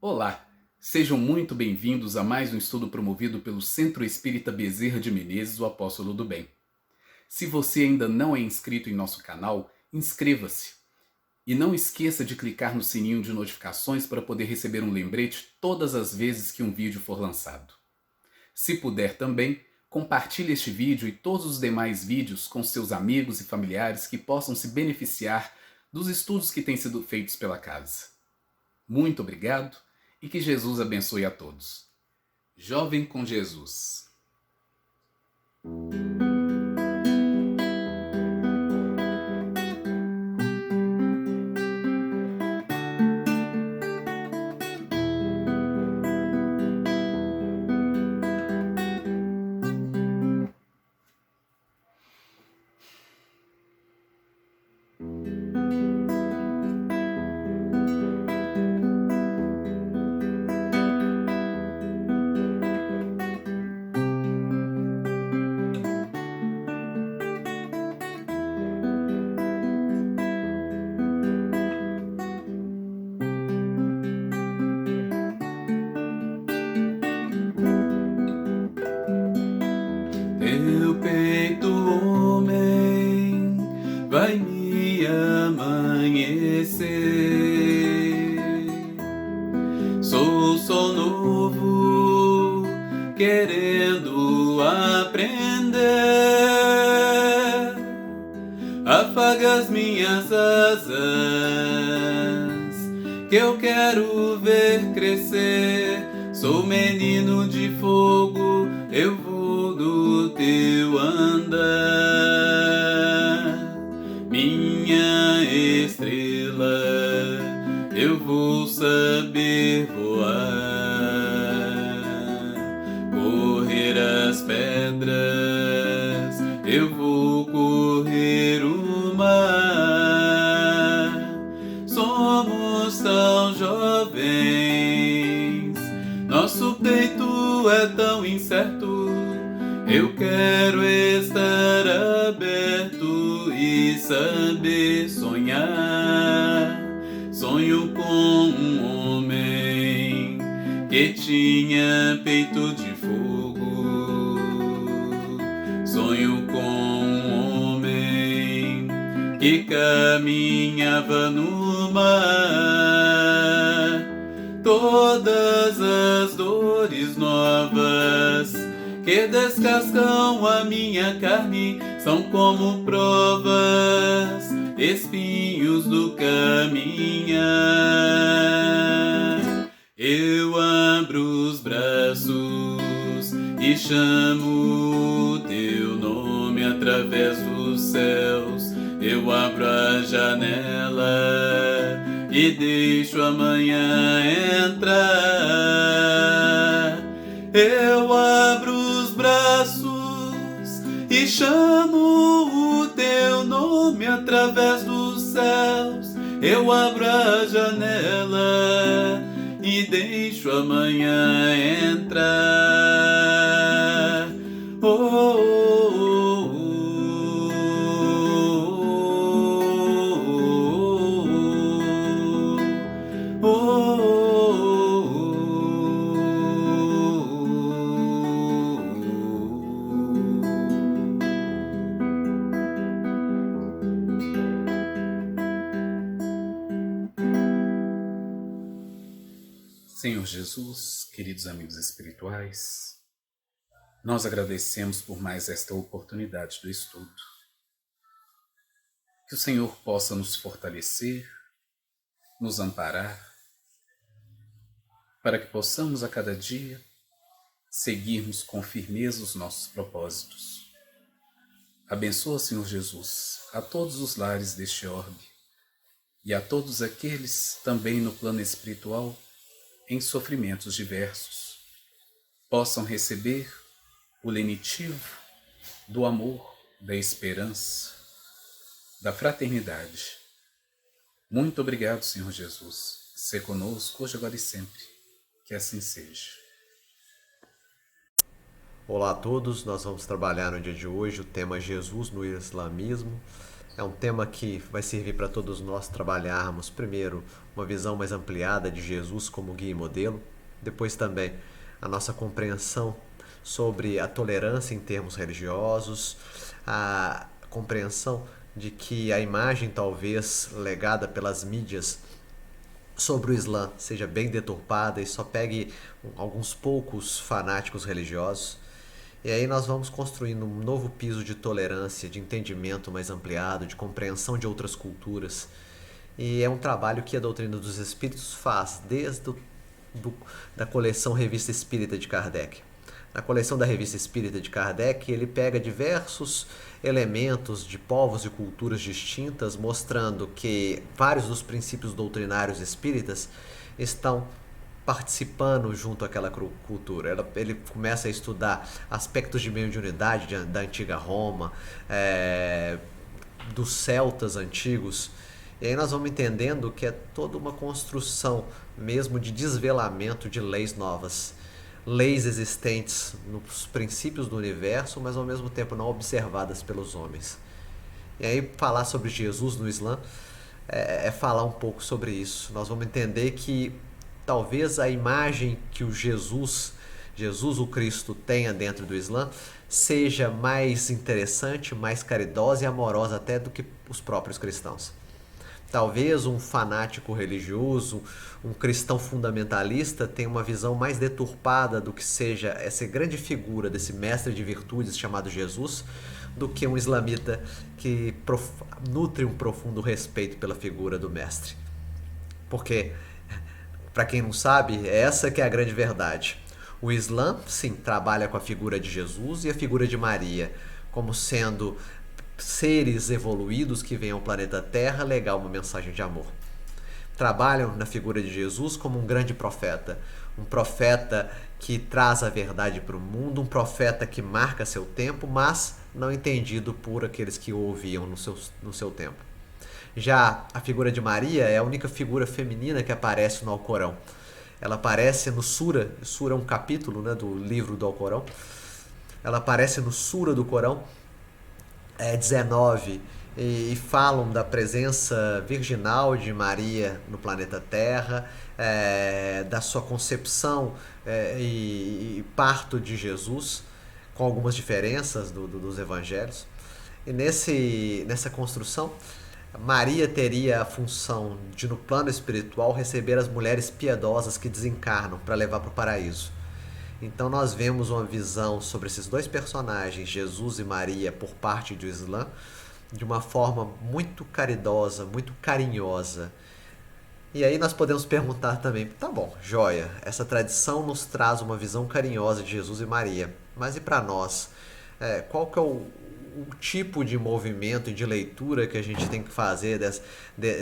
Olá, sejam muito bem-vindos a mais um estudo promovido pelo Centro Espírita Bezerra de Menezes, o Apóstolo do Bem. Se você ainda não é inscrito em nosso canal, inscreva-se. E não esqueça de clicar no sininho de notificações para poder receber um lembrete todas as vezes que um vídeo for lançado. Se puder também, compartilhe este vídeo e todos os demais vídeos com seus amigos e familiares que possam se beneficiar dos estudos que têm sido feitos pela casa. Muito obrigado e que Jesus abençoe a todos. Jovem com Jesus. Teu peito, homem, vai me amanhecer. Sou sol novo, querendo aprender. Afaga as minhas asas, que eu quero ver crescer. Sou menino de fogo, eu vou do teu andar. Minha estrela, eu vou saber voar. Correr as pedras, eu vou correr o mar. Somos tão jovens, nosso peito é tão incerto. Eu quero estar aberto e saber sonhar. Sonho com um homem que tinha peito de fogo. Sonho com um homem que caminhava no mar. Todas as dores novas que descascam a minha carne são como provas, espinhos do caminhar. Eu abro os braços e chamo o teu nome através dos céus. Eu abro a janela e deixo a manhã entrar. Eu abro os braços e chamo o teu nome através dos céus. Eu abro a janela e deixo a manhã entrar. Oh, oh, oh, oh, Senhor Jesus, queridos amigos espirituais, nós agradecemos por mais esta oportunidade do estudo. Que o Senhor possa nos fortalecer, nos amparar, para que possamos a cada dia seguirmos com firmeza os nossos propósitos. Abençoa, Senhor Jesus, a todos os lares deste orbe e a todos aqueles também no plano espiritual em sofrimentos diversos, possam receber o lenitivo do amor, da esperança, da fraternidade. Muito obrigado, Senhor Jesus. Sê conosco hoje, agora e sempre. Que assim seja. Olá a todos, nós vamos trabalhar no dia de hoje o tema Jesus no islamismo. É um tema que vai servir para todos nós trabalharmos, primeiro, uma visão mais ampliada de Jesus como guia e modelo, depois também a nossa compreensão sobre a tolerância em termos religiosos, a compreensão de que a imagem talvez legada pelas mídias sobre o Islã seja bem deturpada e só pegue alguns poucos fanáticos religiosos. E aí nós vamos construindo um novo piso de tolerância, de entendimento mais ampliado, de compreensão de outras culturas. E é um trabalho que a doutrina dos espíritos faz desde da coleção Revista Espírita de Kardec. Na coleção da Revista Espírita de Kardec, ele pega diversos elementos de povos e culturas distintas, mostrando que vários dos princípios doutrinários espíritas estão participando junto àquela cultura. Ele começa a estudar aspectos de mediunidade da antiga Roma, dos celtas antigos. E aí nós vamos entendendo que é toda uma construção mesmo de desvelamento de leis novas. Leis existentes nos princípios do universo, mas ao mesmo tempo não observadas pelos homens. E aí falar sobre Jesus no Islã é falar um pouco sobre isso. Nós vamos entender que talvez a imagem que o Jesus o Cristo, tenha dentro do Islã seja mais interessante, mais caridosa e amorosa até do que os próprios cristãos. Talvez um fanático religioso, um cristão fundamentalista tenha uma visão mais deturpada do que seja essa grande figura desse mestre de virtudes chamado Jesus, do que um islamita que nutre um profundo respeito pela figura do mestre. Porque, para quem não sabe, essa que é a grande verdade. O Islã, sim, trabalha com a figura de Jesus e a figura de Maria, como sendo seres evoluídos que vêm ao planeta Terra legar uma mensagem de amor. Trabalham na figura de Jesus como um grande profeta, um profeta que traz a verdade para o mundo, um profeta que marca seu tempo, mas não entendido por aqueles que o ouviam no seu tempo. Já a figura de Maria é a única figura feminina que aparece no Alcorão. Ela aparece no Sura é um capítulo, né, do livro do Alcorão. Ela aparece no Sura do Corão, 19, e falam da presença virginal de Maria no planeta Terra, da sua concepção e parto de Jesus, com algumas diferenças dos evangelhos. E nessa construção, Maria teria a função de, no plano espiritual, receber as mulheres piedosas que desencarnam para levar para o paraíso. Então nós vemos uma visão sobre esses dois personagens, Jesus e Maria, por parte do Islã, de uma forma muito caridosa, muito carinhosa. E aí nós podemos perguntar também, tá bom, joia, essa tradição nos traz uma visão carinhosa de Jesus e Maria, mas e para nós? Qual que é o tipo de movimento e de leitura que a gente tem que fazer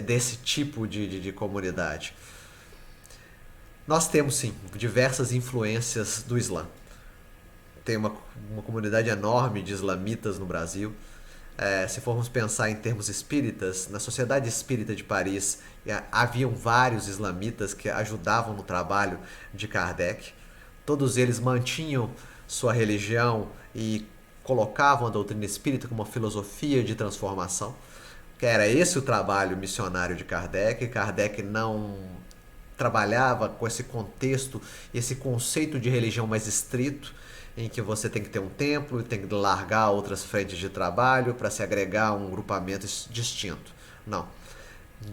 desse tipo de comunidade? Nós temos, sim, diversas influências do Islã. Tem uma comunidade enorme de islamitas no Brasil. Se formos pensar em termos espíritas, na Sociedade Espírita de Paris haviam vários islamitas que ajudavam no trabalho de Kardec. Todos eles mantinham sua religião e colocavam a doutrina espírita como uma filosofia de transformação. Que era esse o trabalho missionário de Kardec. Kardec não trabalhava com esse contexto, esse conceito de religião mais estrito, em que você tem que ter um templo e tem que largar outras frentes de trabalho para se agregar a um grupamento distinto. Não.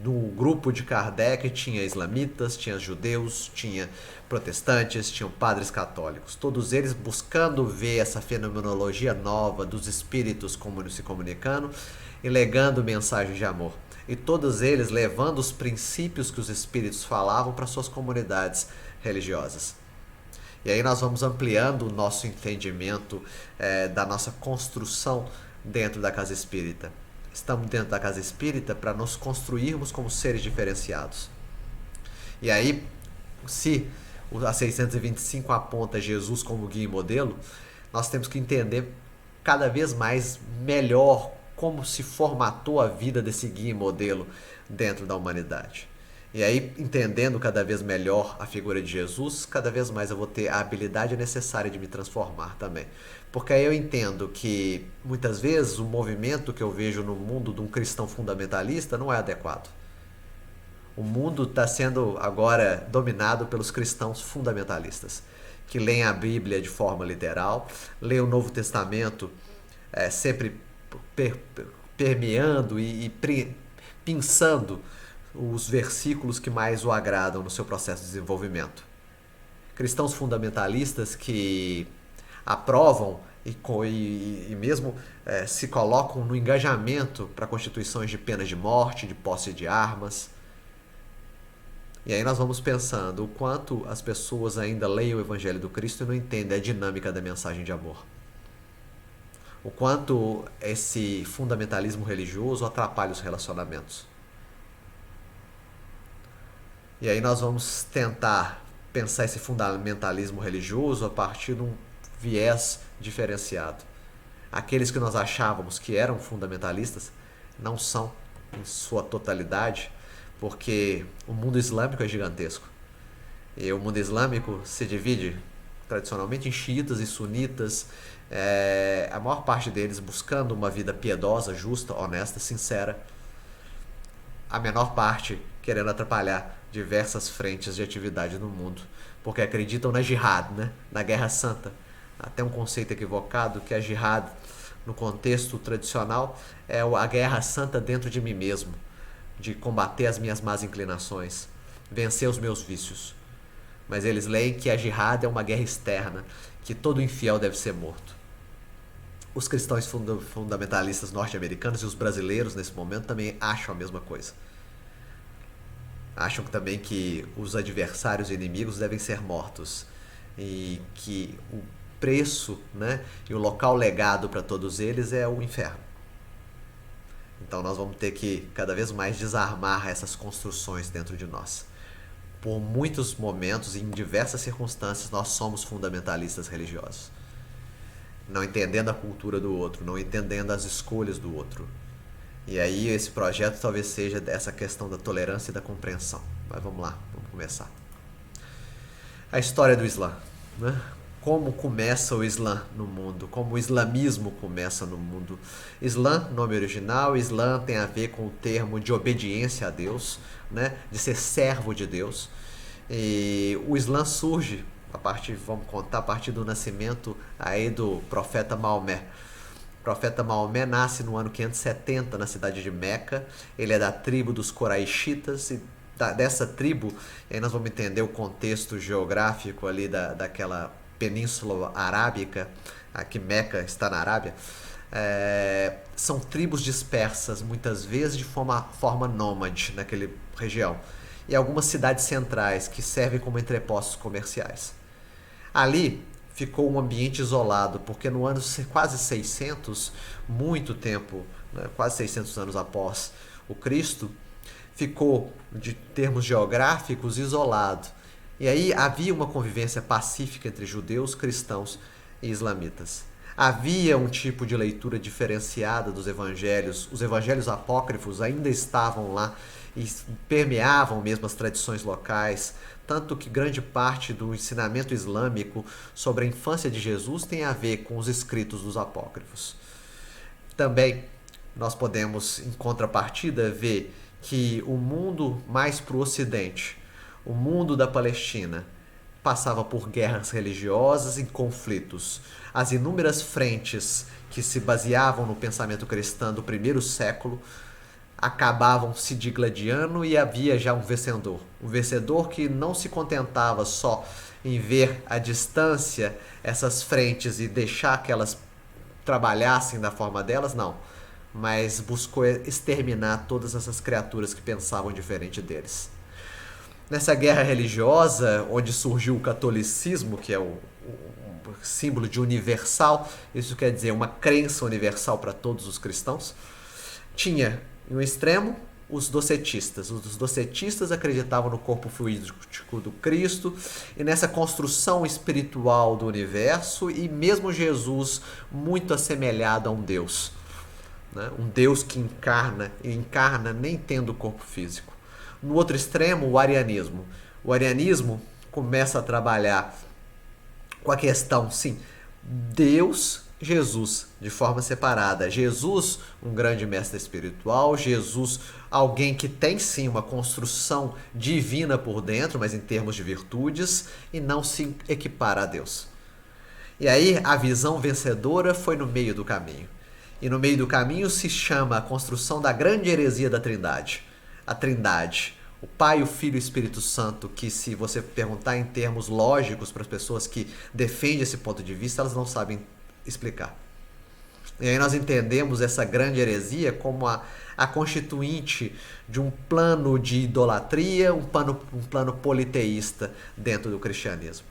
No grupo de Kardec tinha islamitas, tinha judeus, tinha protestantes, tinham padres católicos. Todos eles buscando ver essa fenomenologia nova dos espíritos se comunicando e legando mensagens de amor. E todos eles levando os princípios que os espíritos falavam para suas comunidades religiosas. E aí nós vamos ampliando o nosso entendimento da nossa construção dentro da casa espírita. Estamos dentro da casa espírita para nos construirmos como seres diferenciados. E aí, se a 625 aponta Jesus como guia e modelo, nós temos que entender cada vez mais melhor como se formatou a vida desse guia e modelo dentro da humanidade. E aí, entendendo cada vez melhor a figura de Jesus, cada vez mais eu vou ter a habilidade necessária de me transformar também. Porque aí eu entendo que, muitas vezes, o movimento que eu vejo no mundo de um cristão fundamentalista não é adequado. O mundo está sendo agora dominado pelos cristãos fundamentalistas, que leem a Bíblia de forma literal, leem o Novo Testamento sempre permeando e pensando os versículos que mais o agradam no seu processo de desenvolvimento. Cristãos fundamentalistas que aprovam e mesmo se colocam no engajamento para constituições de penas de morte, de posse de armas. E aí nós vamos pensando o quanto as pessoas ainda leem o Evangelho do Cristo e não entendem a dinâmica da mensagem de amor. O quanto esse fundamentalismo religioso atrapalha os relacionamentos. E aí nós vamos tentar pensar esse fundamentalismo religioso a partir de um viés diferenciado. Aqueles que nós achávamos que eram fundamentalistas não são em sua totalidade, porque o mundo islâmico é gigantesco. E o mundo islâmico se divide tradicionalmente em xiitas e sunitas, a maior parte deles buscando uma vida piedosa, justa, honesta, sincera. A menor parte querendo atrapalhar diversas frentes de atividade no mundo, porque acreditam na jihad, né? Na guerra santa. Até um conceito equivocado que a jihad, no contexto tradicional, é a guerra santa dentro de mim mesmo, de combater as minhas más inclinações, vencer os meus vícios. Mas eles leem que a jihad é uma guerra externa, que todo infiel deve ser morto. Os cristãos fundamentalistas norte-americanos e os brasileiros nesse momento também acham a mesma coisa. Acham também que os adversários e inimigos devem ser mortos e que o preço, né, e o local legado para todos eles é o inferno. Então nós vamos ter que cada vez mais desarmar essas construções dentro de nós. Por muitos momentos e em diversas circunstâncias nós somos fundamentalistas religiosos, não entendendo a cultura do outro, não entendendo as escolhas do outro. E aí esse projeto talvez seja dessa questão da tolerância e da compreensão. Mas vamos lá, vamos começar. A história do Islã, né? Como começa o Islã no mundo, como o islamismo começa no mundo. Islã, nome original, Islã tem a ver com o termo de obediência a Deus, né? De ser servo de Deus. E o Islã surge vamos contar, a partir do nascimento aí do profeta Maomé. O profeta Maomé nasce no ano 570 na cidade de Meca. Ele é da tribo dos Coraixitas e dessa tribo, e aí nós vamos entender o contexto geográfico ali daquela península arábica, aqui Meca está na Arábia. São tribos dispersas, muitas vezes de forma nômade naquela região. E algumas cidades centrais que servem como entrepostos comerciais. Ali ficou um ambiente isolado, porque no ano quase 600, muito tempo, né, quase 600 anos após o Cristo, ficou, de termos geográficos, isolado. E aí havia uma convivência pacífica entre judeus, cristãos e islamitas. Havia um tipo de leitura diferenciada dos evangelhos. Os evangelhos apócrifos ainda estavam lá e permeavam mesmo as tradições locais, tanto que grande parte do ensinamento islâmico sobre a infância de Jesus tem a ver com os escritos dos apócrifos. Também nós podemos, em contrapartida, ver que o mundo mais para o ocidente, o mundo da Palestina, passava por guerras religiosas e conflitos. As inúmeras frentes que se baseavam no pensamento cristão do primeiro século acabavam se digladiando e havia já um vencedor. Um vencedor que não se contentava só em ver à distância essas frentes e deixar que elas trabalhassem da forma delas, não. Mas buscou exterminar todas essas criaturas que pensavam diferente deles. Nessa guerra religiosa, onde surgiu o catolicismo, que é o símbolo de universal, isso quer dizer uma crença universal para todos os cristãos, tinha, em um extremo, os docetistas. Os docetistas acreditavam no corpo fluídico do Cristo e nessa construção espiritual do universo e mesmo Jesus muito assemelhado a um Deus. Né? Um Deus que encarna nem tendo corpo físico. No outro extremo, o arianismo. O arianismo começa a trabalhar com a questão, sim, Deus, Jesus, de forma separada. Jesus, um grande mestre espiritual. Jesus, alguém que tem sim uma construção divina por dentro, mas em termos de virtudes, e não se equipara a Deus. E aí a visão vencedora foi no meio do caminho. E no meio do caminho se chama a construção da grande heresia da Trindade. A Trindade, o Pai, o Filho e o Espírito Santo, que se você perguntar em termos lógicos para as pessoas que defendem esse ponto de vista, elas não sabem explicar. E aí nós entendemos essa grande heresia como a constituinte de um plano de idolatria, um plano politeísta dentro do cristianismo.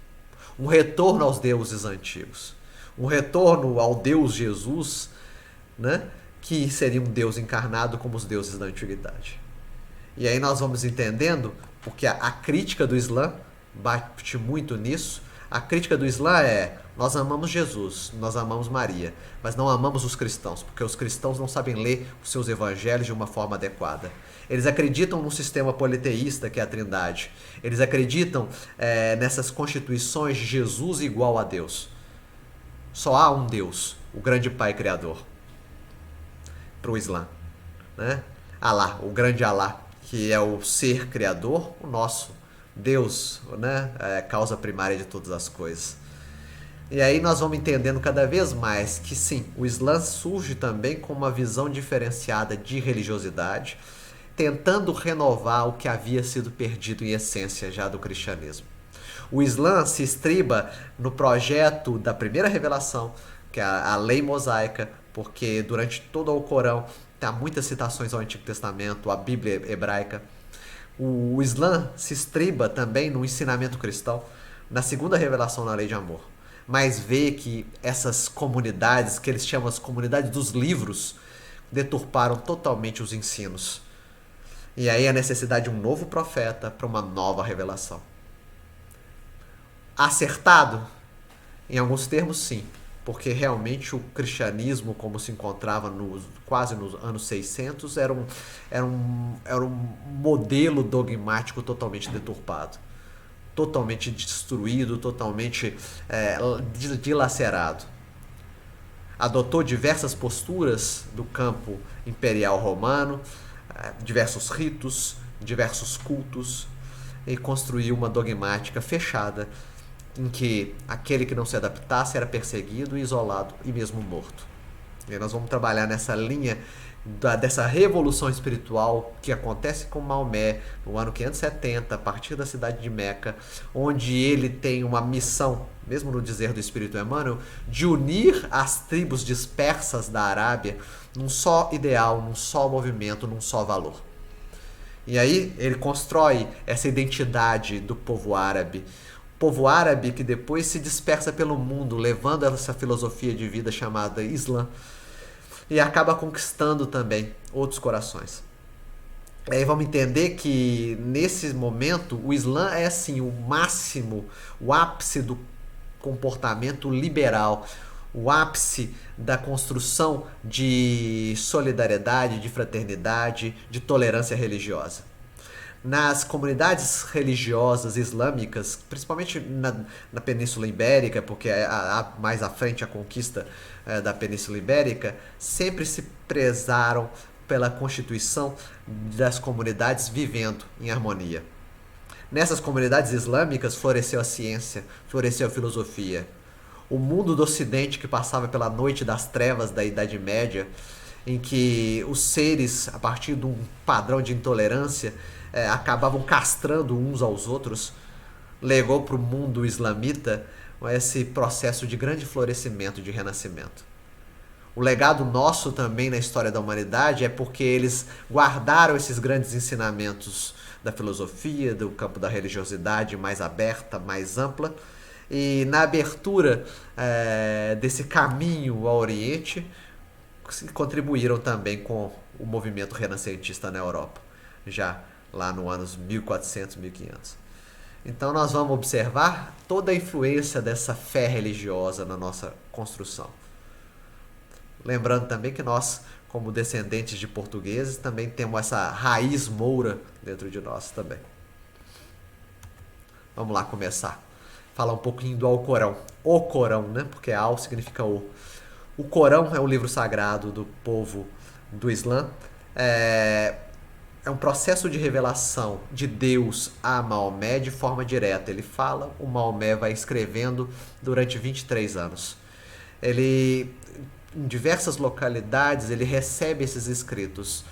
Um retorno aos deuses antigos. Um retorno ao Deus Jesus, né? Que seria um Deus encarnado como os deuses da antiguidade. E aí nós vamos entendendo, porque a crítica do Islã bate muito nisso. A crítica do Islã é: nós amamos Jesus, nós amamos Maria, mas não amamos os cristãos, porque os cristãos não sabem ler os seus evangelhos de uma forma adequada. Eles acreditam num sistema politeísta que é a Trindade. Eles acreditam nessas constituições de Jesus igual a Deus. Só há um Deus, o grande Pai Criador. Para o Islã, né? Alá, o grande Alá, que é o ser criador, o nosso Deus, né? Causa primária de todas as coisas. E aí nós vamos entendendo cada vez mais que sim, o Islã surge também com uma visão diferenciada de religiosidade, tentando renovar o que havia sido perdido em essência já do cristianismo. O Islã se estriba no projeto da primeira revelação, que é a lei mosaica, porque durante todo o Corão há muitas citações ao Antigo Testamento, à Bíblia hebraica. O Islã se estriba também no ensinamento cristão, na segunda revelação na lei de amor. Mas vê que essas comunidades, que eles chamam as comunidades dos livros, deturparam totalmente os ensinos. E aí a necessidade de um novo profeta para uma nova revelação. Acertado? Em alguns termos, sim. Porque realmente o cristianismo, como se encontrava quase nos anos 600, era um modelo dogmático totalmente deturpado. Totalmente destruído, totalmente dilacerado. Adotou diversas posturas do campo imperial romano, diversos ritos, diversos cultos, e construiu uma dogmática fechada em que aquele que não se adaptasse era perseguido, isolado e mesmo morto. E nós vamos trabalhar nessa linha dessa revolução espiritual que acontece com Maomé no ano 570, a partir da cidade de Meca, onde ele tem uma missão, mesmo no dizer do Espírito Emmanuel, de unir as tribos dispersas da Arábia num só ideal, num só movimento, num só valor. E aí ele constrói essa identidade do povo árabe que depois se dispersa pelo mundo, levando essa filosofia de vida chamada Islã, e acaba conquistando também outros corações. Aí vamos entender que nesse momento o Islã é assim o máximo, o ápice do comportamento liberal, o ápice da construção de solidariedade, de fraternidade, de tolerância religiosa. Nas comunidades religiosas islâmicas, principalmente na Península Ibérica, porque mais à frente a conquista da Península Ibérica, sempre se prezaram pela constituição das comunidades vivendo em harmonia. Nessas comunidades islâmicas floresceu a ciência, floresceu a filosofia. O mundo do Ocidente, que passava pela noite das trevas da Idade Média, em que os seres, a partir de um padrão de intolerância, acabavam castrando uns aos outros, legou para o mundo islamita esse processo de grande florescimento, de renascimento. O legado nosso também na história da humanidade é porque eles guardaram esses grandes ensinamentos da filosofia, do campo da religiosidade mais aberta, mais ampla, e na abertura desse caminho ao Oriente, contribuíram também com o movimento renascentista na Europa, já lá no anos 1400, 1500. Então nós vamos observar toda a influência dessa fé religiosa na nossa construção. Lembrando também que nós como descendentes de portugueses, também temos essa raiz moura dentro de nós também. Vamos lá começar. Falar um pouquinho do Alcorão. O Corão, né? Porque Al significa o. O Corão é um livro sagrado do povo do Islã. É um processo de revelação de Deus a Maomé de forma direta. Ele fala, o Maomé vai escrevendo durante 23 anos. Ele, em diversas localidades, ele recebe esses escritos.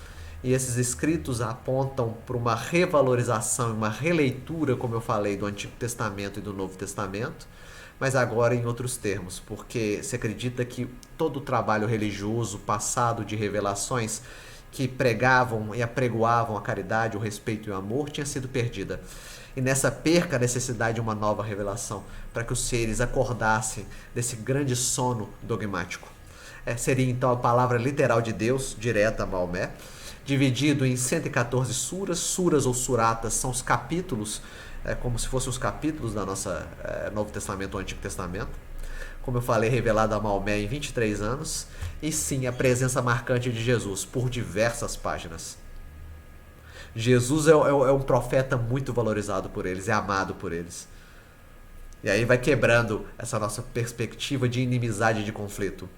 E esses escritos apontam para uma revalorização, uma releitura, como eu falei, do Antigo Testamento e do Novo Testamento, mas agora em outros termos, porque se acredita que todo o trabalho religioso passado de revelações que pregavam e apregoavam a caridade, o respeito e o amor tinha sido perdida. E nessa perca a necessidade de uma nova revelação, para que os seres acordassem desse grande sono dogmático. Seria então a palavra literal de Deus, direta a Maomé, dividido em 114 suras. Suras ou suratas são os capítulos, como se fossem os capítulos da nossa Novo Testamento ou Antigo Testamento. Como eu falei, revelado a Maomé em 23 anos. E sim, a presença marcante de Jesus por diversas páginas. Jesus é um profeta muito valorizado por eles, é amado por eles. E aí vai quebrando essa nossa perspectiva de inimizade e de conflito.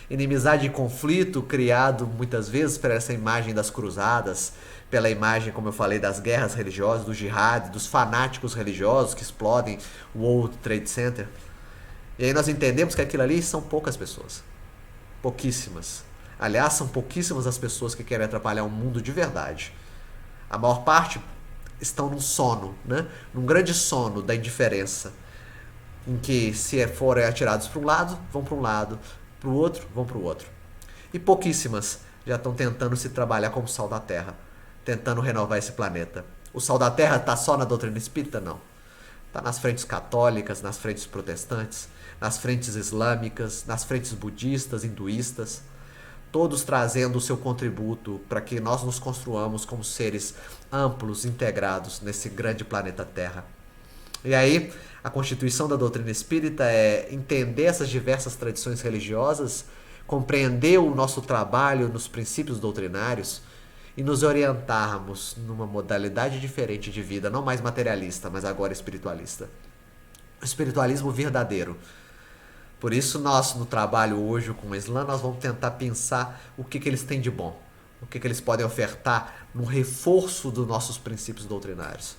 Inimizade e conflito criado muitas vezes por essa imagem das cruzadas, pela imagem, como eu falei, das guerras religiosas, do jihad, dos fanáticos religiosos que explodem o World Trade Center. E aí nós entendemos que aquilo ali são poucas pessoas. Pouquíssimas. Aliás, são pouquíssimas as pessoas que querem atrapalhar o mundo de verdade. A maior parte estão num sono, né? Num grande sono da indiferença, em que se forem atirados para um lado, vão para um lado, para o outro, vão para o outro. E pouquíssimas já estão tentando se trabalhar como sal da terra, tentando renovar esse planeta. O sal da terra está só na doutrina espírita? Não. Está nas frentes católicas, nas frentes protestantes, nas frentes islâmicas, nas frentes budistas, hinduístas, todos trazendo o seu contributo para que nós nos construamos como seres amplos, integrados nesse grande planeta Terra. E aí, a constituição da doutrina espírita é entender essas diversas tradições religiosas, compreender o nosso trabalho nos princípios doutrinários e nos orientarmos numa modalidade diferente de vida, não mais materialista, mas agora espiritualista. O espiritualismo verdadeiro. Por isso nós, no trabalho hoje com o Islã, nós vamos tentar pensar o que eles têm de bom, o que eles podem ofertar no reforço dos nossos princípios doutrinários.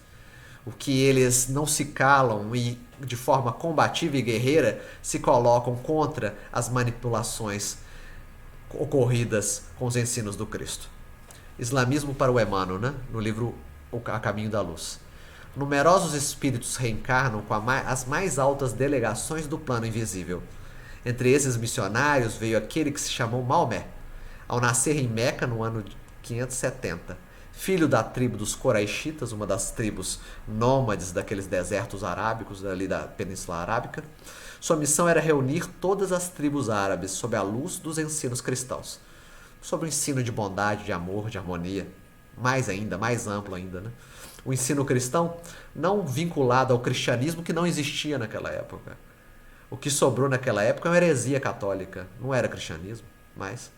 O que eles não se calam e, de forma combativa e guerreira, se colocam contra as manipulações ocorridas com os ensinos do Cristo. Islamismo para o Emmanuel, né? No livro A Caminho da Luz. Numerosos espíritos reencarnam com as mais altas delegações do plano invisível. Entre esses missionários veio aquele que se chamou Maomé, ao nascer em Meca no ano 570. Filho da tribo dos Coraixitas, uma das tribos nômades daqueles desertos arábicos ali da Península Arábica, sua missão era reunir todas as tribos árabes sob a luz dos ensinos cristãos, sobre o ensino de bondade, de amor, de harmonia, mais ainda, mais amplo ainda, né? O ensino cristão não vinculado ao cristianismo que não existia naquela época. O que sobrou naquela época é uma heresia católica, não era cristianismo, mas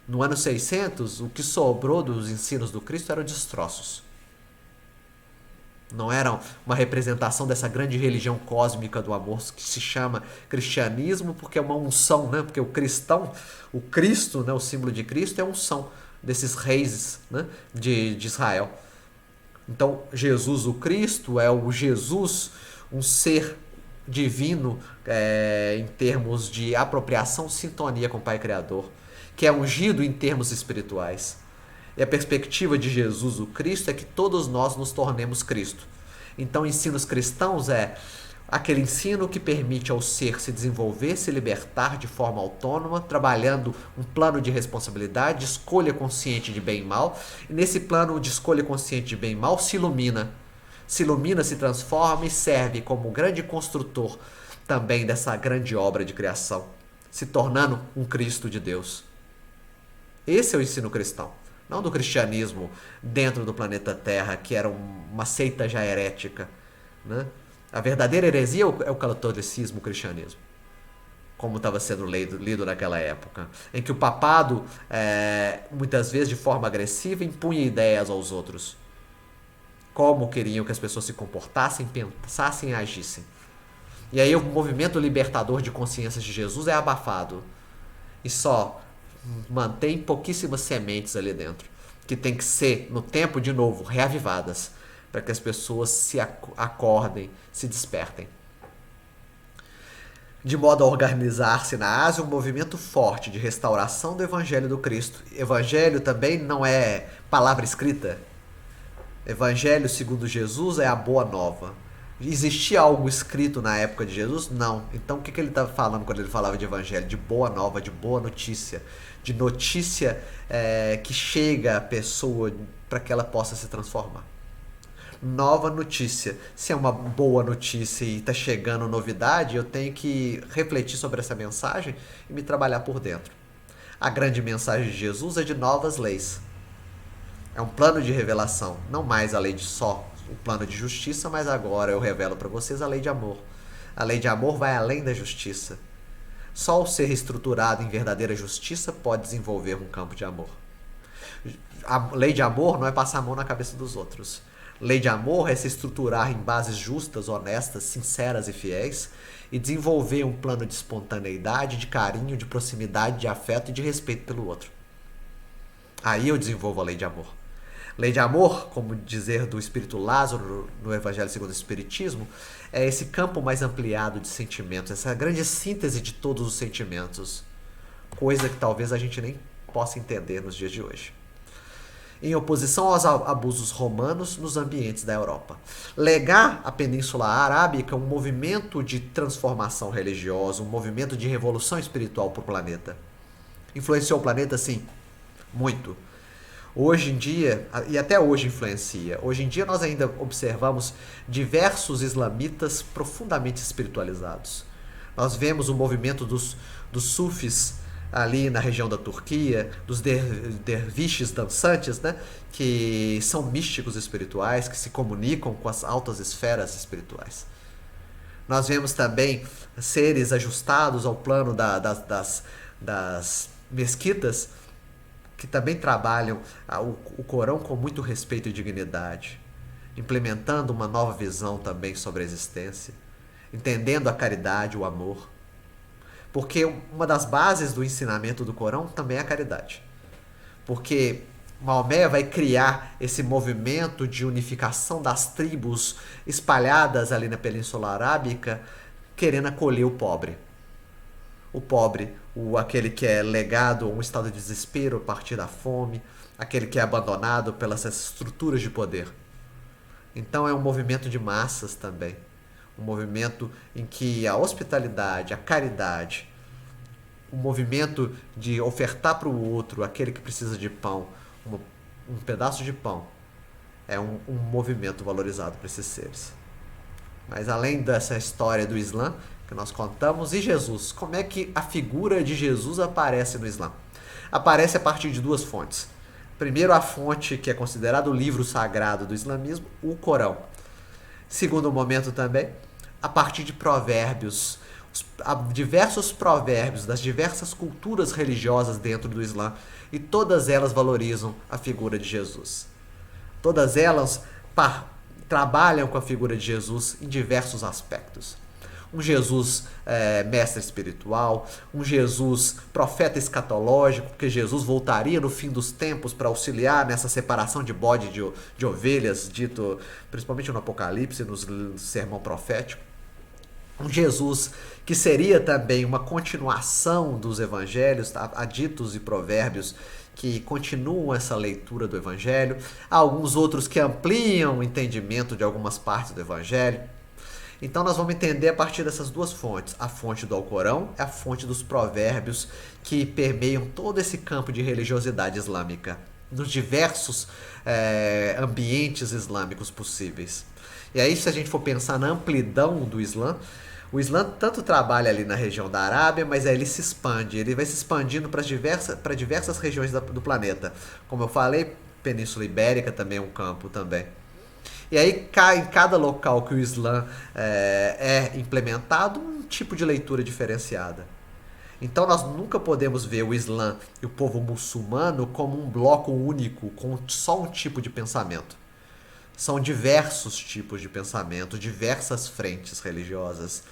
no ano 600, o que sobrou dos ensinos do Cristo eram destroços. Não eram uma representação dessa grande religião cósmica do amor que se chama cristianismo, porque é uma unção, né? Porque o cristão, o Cristo, né? O símbolo de Cristo é a unção desses reis, né? de Israel. Então, Jesus, o Cristo, é o Jesus, um ser divino em termos de apropriação, sintonia com o Pai Criador, que é ungido em termos espirituais. E a perspectiva de Jesus, o Cristo, é que todos nós nos tornemos Cristo. Então, ensinos cristãos é aquele ensino que permite ao ser se desenvolver, se libertar de forma autônoma, trabalhando um plano de responsabilidade, de escolha consciente de bem e mal. E nesse plano de escolha consciente de bem e mal se ilumina, se transforma e serve como grande construtor também dessa grande obra de criação, se tornando um Cristo de Deus. Esse é o ensino cristão, não do cristianismo dentro do planeta Terra, que era uma seita já herética, né? A verdadeira heresia é o catolicismo, o cristianismo. como estava sendo lido naquela época, em que o papado, muitas vezes de forma agressiva, impunha ideias aos outros, como queriam que as pessoas se comportassem, pensassem e agissem. E aí o movimento libertador de consciências de Jesus é abafado e só mantém pouquíssimas sementes ali dentro, que tem que ser, no tempo, de novo, reavivadas, para que as pessoas se acordem, se despertem. De modo a organizar-se na Ásia um movimento forte de restauração do Evangelho do Cristo. Evangelho também não é palavra escrita. Evangelho segundo Jesus é a boa nova. Existia algo escrito na época de Jesus? Não. Então o que ele estava falando quando ele falava de evangelho? De boa nova, de boa notícia. De notícia que chega à pessoa para que ela possa se transformar. Nova notícia. Se é uma boa notícia e está chegando novidade, eu tenho que refletir sobre essa mensagem e me trabalhar por dentro. A grande mensagem de Jesus é de novas leis. É um plano de revelação, não mais a lei de só o plano de justiça, mas agora eu revelo para vocês a lei de amor. A lei de amor vai além da justiça. Só o ser estruturado em verdadeira justiça pode desenvolver um campo de amor. A lei de amor não é passar a mão na cabeça dos outros. Lei de amor é se estruturar em bases justas, honestas, sinceras e fiéis e desenvolver um plano de espontaneidade, de carinho, de proximidade, de afeto e de respeito pelo outro. Aí eu desenvolvo a lei de amor. Lei de amor, como dizer do Espírito Lázaro no Evangelho segundo o Espiritismo, é esse campo mais ampliado de sentimentos, essa grande síntese de todos os sentimentos, coisa que talvez a gente nem possa entender nos dias de hoje. Em oposição aos abusos romanos nos ambientes da Europa. Legar à Península Arábica um movimento de transformação religiosa, um movimento de revolução espiritual para o planeta. Influenciou o planeta, sim, muito. Hoje em dia, e até hoje influencia, hoje em dia nós ainda observamos diversos islamitas profundamente espiritualizados. Nós vemos o movimento dos sufis ali na região da Turquia, dos derviches dançantes, né, que são místicos espirituais, que se comunicam com as altas esferas espirituais. Nós vemos também seres ajustados ao plano das mesquitas, que também trabalham o Corão com muito respeito e dignidade, implementando uma nova visão também sobre a existência, entendendo a caridade, o amor. Porque uma das bases do ensinamento do Corão também é a caridade. Porque Maomé vai criar esse movimento de unificação das tribos espalhadas ali na Península Arábica, querendo acolher o pobre. O pobre, aquele que é legado a um estado de desespero a partir da fome, aquele que é abandonado pelas estruturas de poder. Então é um movimento de massas também. Um movimento em que a hospitalidade, a caridade, o movimento de ofertar para o outro, aquele que precisa de pão, um pedaço de pão, é um movimento valorizado por esses seres. Mas além dessa história do Islã que nós contamos, e Jesus? Como é que a figura de Jesus aparece no Islã? Aparece a partir de duas fontes. Primeiro, a fonte que é considerado o livro sagrado do islamismo, o Corão. Segundo momento também, a partir de provérbios, diversos provérbios das diversas culturas religiosas dentro do Islã, e todas elas valorizam a figura de Jesus. Todas elas trabalham com a figura de Jesus em diversos aspectos. Um Jesus mestre espiritual, um Jesus profeta escatológico, porque Jesus voltaria no fim dos tempos para auxiliar nessa separação de bode de ovelhas, dito principalmente no Apocalipse, no sermão profético. Um Jesus que seria também uma continuação dos evangelhos, há ditos e provérbios que continuam essa leitura do evangelho, há alguns outros que ampliam o entendimento de algumas partes do evangelho. Então nós vamos entender a partir dessas duas fontes. A fonte do Alcorão é a fonte dos provérbios que permeiam todo esse campo de religiosidade islâmica, nos diversos ambientes islâmicos possíveis. E aí, se a gente for pensar na amplidão do Islã, o Islã tanto trabalha ali na região da Arábia, mas aí ele se expande, ele vai se expandindo para diversas regiões do planeta. Como eu falei, Península Ibérica também é um campo também. E aí, em cada local que o Islã é implementado, um tipo de leitura diferenciada. Então nós nunca podemos ver o Islã e o povo muçulmano como um bloco único, com só um tipo de pensamento. São diversos tipos de pensamento, diversas frentes religiosas.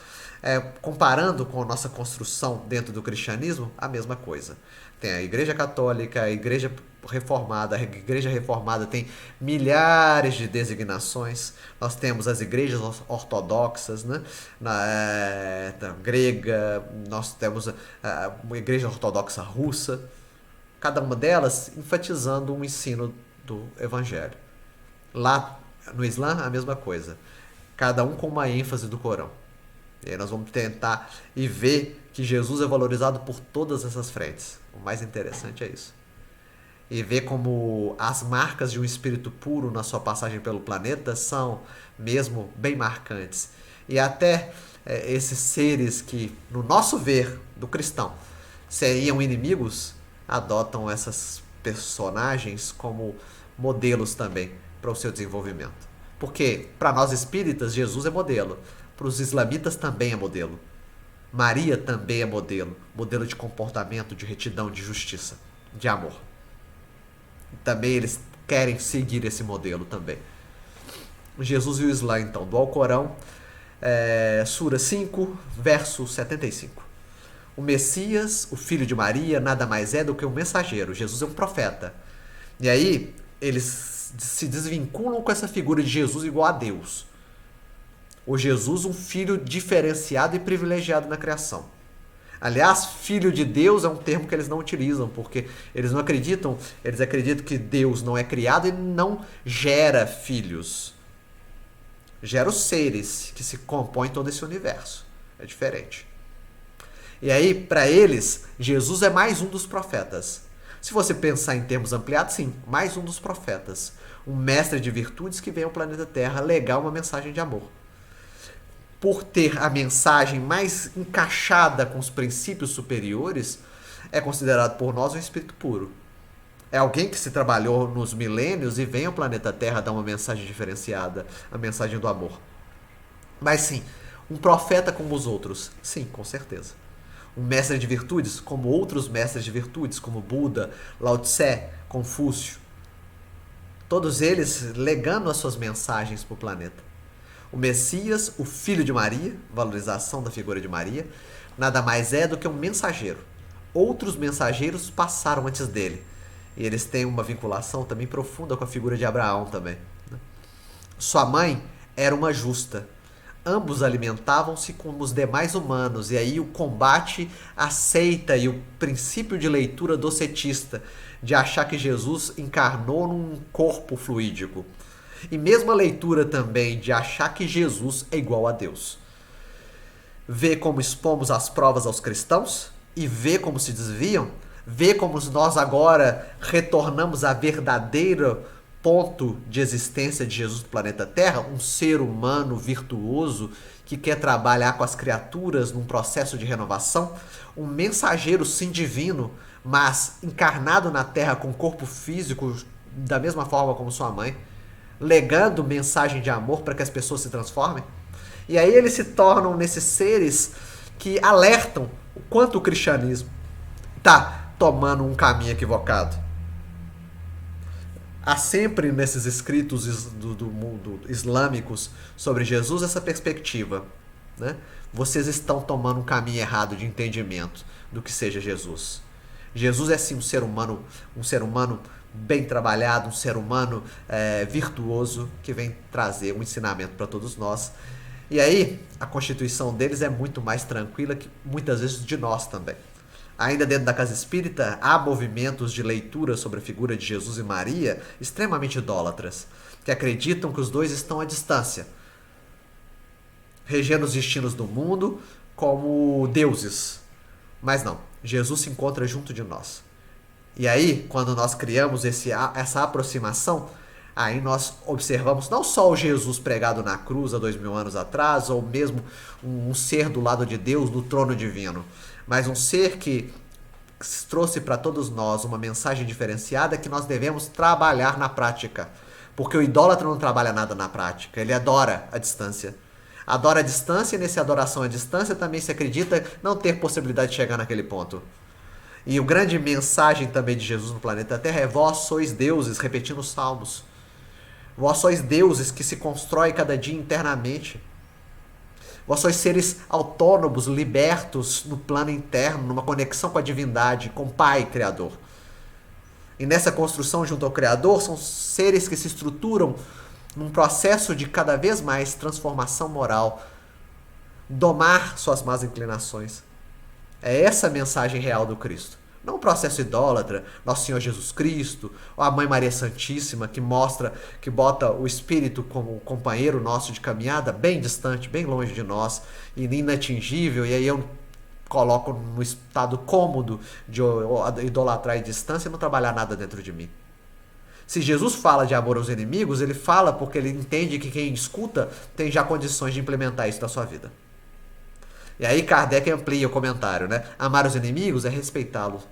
Comparando com a nossa construção dentro do cristianismo, a mesma coisa. Tem a Igreja Católica, a Igreja Reformada. A Igreja Reformada tem milhares de designações. Nós temos as igrejas ortodoxas, né? Grega, nós temos a Igreja Ortodoxa Russa. Cada uma delas enfatizando um ensino do Evangelho. Lá no Islã, a mesma coisa. Cada um com uma ênfase do Corão. E aí nós vamos tentar e ver que Jesus é valorizado por todas essas frentes. O mais interessante é isso. E ver como as marcas de um espírito puro na sua passagem pelo planeta são mesmo bem marcantes. E até esses seres que, no nosso ver do cristão, seriam inimigos, adotam essas personagens como modelos também para o seu desenvolvimento. Porque, para nós espíritas, Jesus é modelo. Para os islamitas também é modelo. Maria também é modelo. Modelo de comportamento, de retidão, de justiça, de amor. Também eles querem seguir esse modelo também. Jesus e o Islã, então, do Alcorão, Sura 5, verso 75. O Messias, o filho de Maria, nada mais é do que um mensageiro. Jesus é um profeta. E aí, eles se desvinculam com essa figura de Jesus igual a Deus. O Jesus, um filho diferenciado e privilegiado na criação. Aliás, filho de Deus é um termo que eles não utilizam, porque eles não acreditam, eles acreditam que Deus não é criado e não gera filhos. Gera os seres que se compõem todo esse universo. É diferente. E aí, para eles, Jesus é mais um dos profetas. Se você pensar em termos ampliados, sim, mais um dos profetas. Um mestre de virtudes que vem ao planeta Terra legar uma mensagem de amor. Por ter a mensagem mais encaixada com os princípios superiores, é considerado por nós um espírito puro. É alguém que se trabalhou nos milênios e vem ao planeta Terra dar uma mensagem diferenciada, a mensagem do amor. Mas sim, um profeta como os outros, sim, com certeza. Um mestre de virtudes como outros mestres de virtudes, como Buda, Lao Tse, Confúcio. Todos eles legando as suas mensagens para o planeta. O Messias, o filho de Maria, valorização da figura de Maria, nada mais é do que um mensageiro. Outros mensageiros passaram antes dele. E eles têm uma vinculação também profunda com a figura de Abraão também. Sua mãe era uma justa. Ambos alimentavam-se como os demais humanos. E aí o combate à seita e o princípio de leitura docetista, de achar que Jesus encarnou num corpo fluídico. E mesmo a leitura também de achar que Jesus é igual a Deus. Vê como expomos as provas aos cristãos e vê como se desviam. Vê como nós agora retornamos a verdadeiro ponto de existência de Jesus no planeta Terra, um ser humano virtuoso que quer trabalhar com as criaturas num processo de renovação, um mensageiro sim divino, mas encarnado na Terra com corpo físico da mesma forma como sua mãe, legando mensagem de amor para que as pessoas se transformem. E aí eles se tornam nesses seres que alertam o quanto o cristianismo está tomando um caminho equivocado. Há sempre nesses escritos do mundo islâmicos sobre Jesus essa perspectiva, né? Vocês estão tomando um caminho errado de entendimento do que seja Jesus. Jesus é sim um ser humano bem trabalhado, um ser humano virtuoso que vem trazer um ensinamento para todos nós. E aí a constituição deles é muito mais tranquila que muitas vezes de nós também. Ainda dentro da casa espírita, há movimentos de leitura sobre a figura de Jesus e Maria extremamente idólatras, que acreditam que os dois estão à distância, regendo os destinos do mundo como deuses. Mas não, Jesus se encontra junto de nós. E aí, quando nós criamos essa aproximação, aí nós observamos não só o Jesus pregado na cruz há 2000 anos atrás, ou mesmo um ser do lado de Deus no trono divino, mas um ser que trouxe para todos nós uma mensagem diferenciada que nós devemos trabalhar na prática. Porque o idólatra não trabalha nada na prática, ele adora à distância. Adora à distância, e nesse adoração à distância também se acredita não ter possibilidade de chegar naquele ponto. E a grande mensagem também de Jesus no planeta Terra é: vós sois deuses, repetindo os salmos. Vós sois deuses que se constroem cada dia internamente. Vós sois seres autônomos, libertos no plano interno, numa conexão com a divindade, com o Pai Criador. E nessa construção junto ao Criador, são seres que se estruturam num processo de cada vez mais transformação moral, domar suas más inclinações. É essa a mensagem real do Cristo. Não o processo idólatra, Nosso Senhor Jesus Cristo, ou a Mãe Maria Santíssima, que mostra, que bota o Espírito como companheiro nosso de caminhada, bem distante, bem longe de nós, e inatingível, e aí eu coloco no estado cômodo de idolatrar em distância e não trabalhar nada dentro de mim. Se Jesus fala de amor aos inimigos, ele fala porque ele entende que quem escuta tem já condições de implementar isso na sua vida. E aí Kardec amplia o comentário, né? Amar os inimigos é respeitá-los.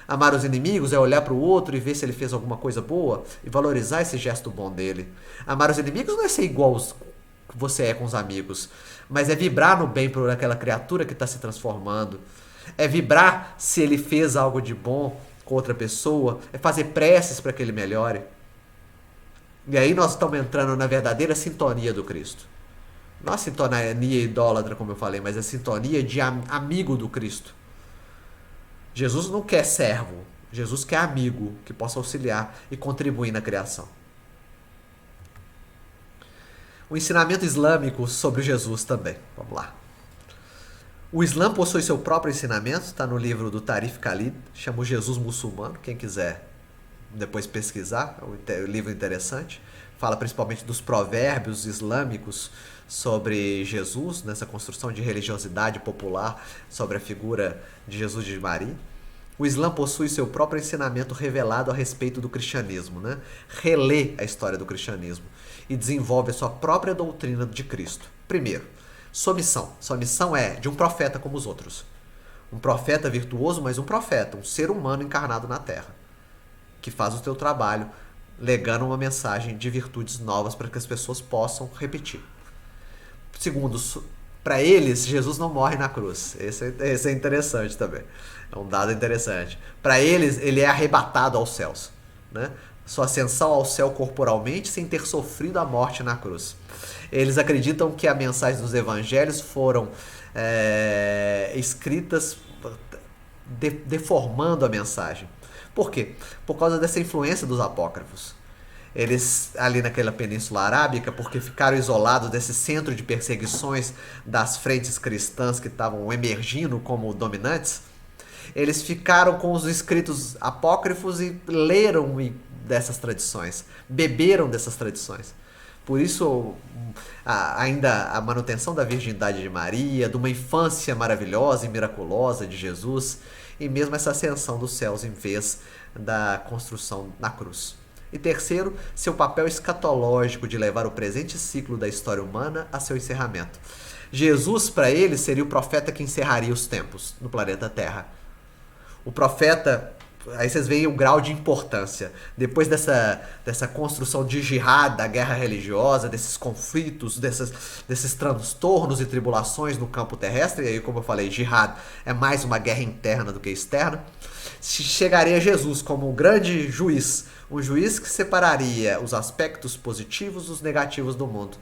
Amar os inimigos é olhar para o outro e ver se ele fez alguma coisa boa e valorizar esse gesto bom dele. Amar os inimigos não é ser igual que você é com os amigos, mas é vibrar no bem por aquela criatura que está se transformando. É vibrar se ele fez algo de bom com outra pessoa, é fazer preces para que ele melhore. E aí nós estamos entrando na verdadeira sintonia do Cristo. Não a sintonia idólatra, como eu falei, mas a sintonia de amigo do Cristo. Jesus não quer servo, Jesus quer amigo que possa auxiliar e contribuir na criação. O ensinamento islâmico sobre Jesus também. Vamos lá. O Islã possui seu próprio ensinamento, está no livro do Tarif Khalid, chama o Jesus Muçulmano, quem quiser depois pesquisar, é um livro interessante. Fala principalmente dos provérbios islâmicos sobre Jesus, nessa construção de religiosidade popular sobre a figura de Jesus de Maria. O Islã possui seu próprio ensinamento revelado a respeito do cristianismo, né? Relê a história do cristianismo e desenvolve a sua própria doutrina de Cristo. Primeiro, sua missão. Sua missão é de um profeta como os outros. Um profeta virtuoso, mas um profeta, um ser humano encarnado na Terra, que faz o seu trabalho, legando uma mensagem de virtudes novas para que as pessoas possam repetir. Segundo, para eles, Jesus não morre na cruz. Esse é interessante também. É um dado interessante. Para eles, ele é arrebatado aos céus, né? Sua ascensão ao céu corporalmente sem ter sofrido a morte na cruz. Eles acreditam que a mensagem dos evangelhos foram escritas deformando a mensagem. Por quê? Por causa dessa influência dos apócrifos. Eles, ali naquela Península Arábica, porque ficaram isolados desse centro de perseguições das frentes cristãs que estavam emergindo como dominantes, eles ficaram com os escritos apócrifos e leram dessas tradições, beberam dessas tradições. Por isso, ainda a manutenção da virgindade de Maria, de uma infância maravilhosa e miraculosa de Jesus, e mesmo essa ascensão dos céus em vez da construção na cruz. E terceiro, seu papel escatológico de levar o presente ciclo da história humana a seu encerramento. Jesus, para eles, seria o profeta que encerraria os tempos no planeta Terra. O profeta, aí vocês veem o grau de importância. Depois dessa construção de jihad, da guerra religiosa, desses conflitos, desses transtornos e tribulações no campo terrestre, e aí, como eu falei, jihad é mais uma guerra interna do que externa, chegaria Jesus como um grande juiz, um juiz que separaria os aspectos positivos dos negativos do mundo.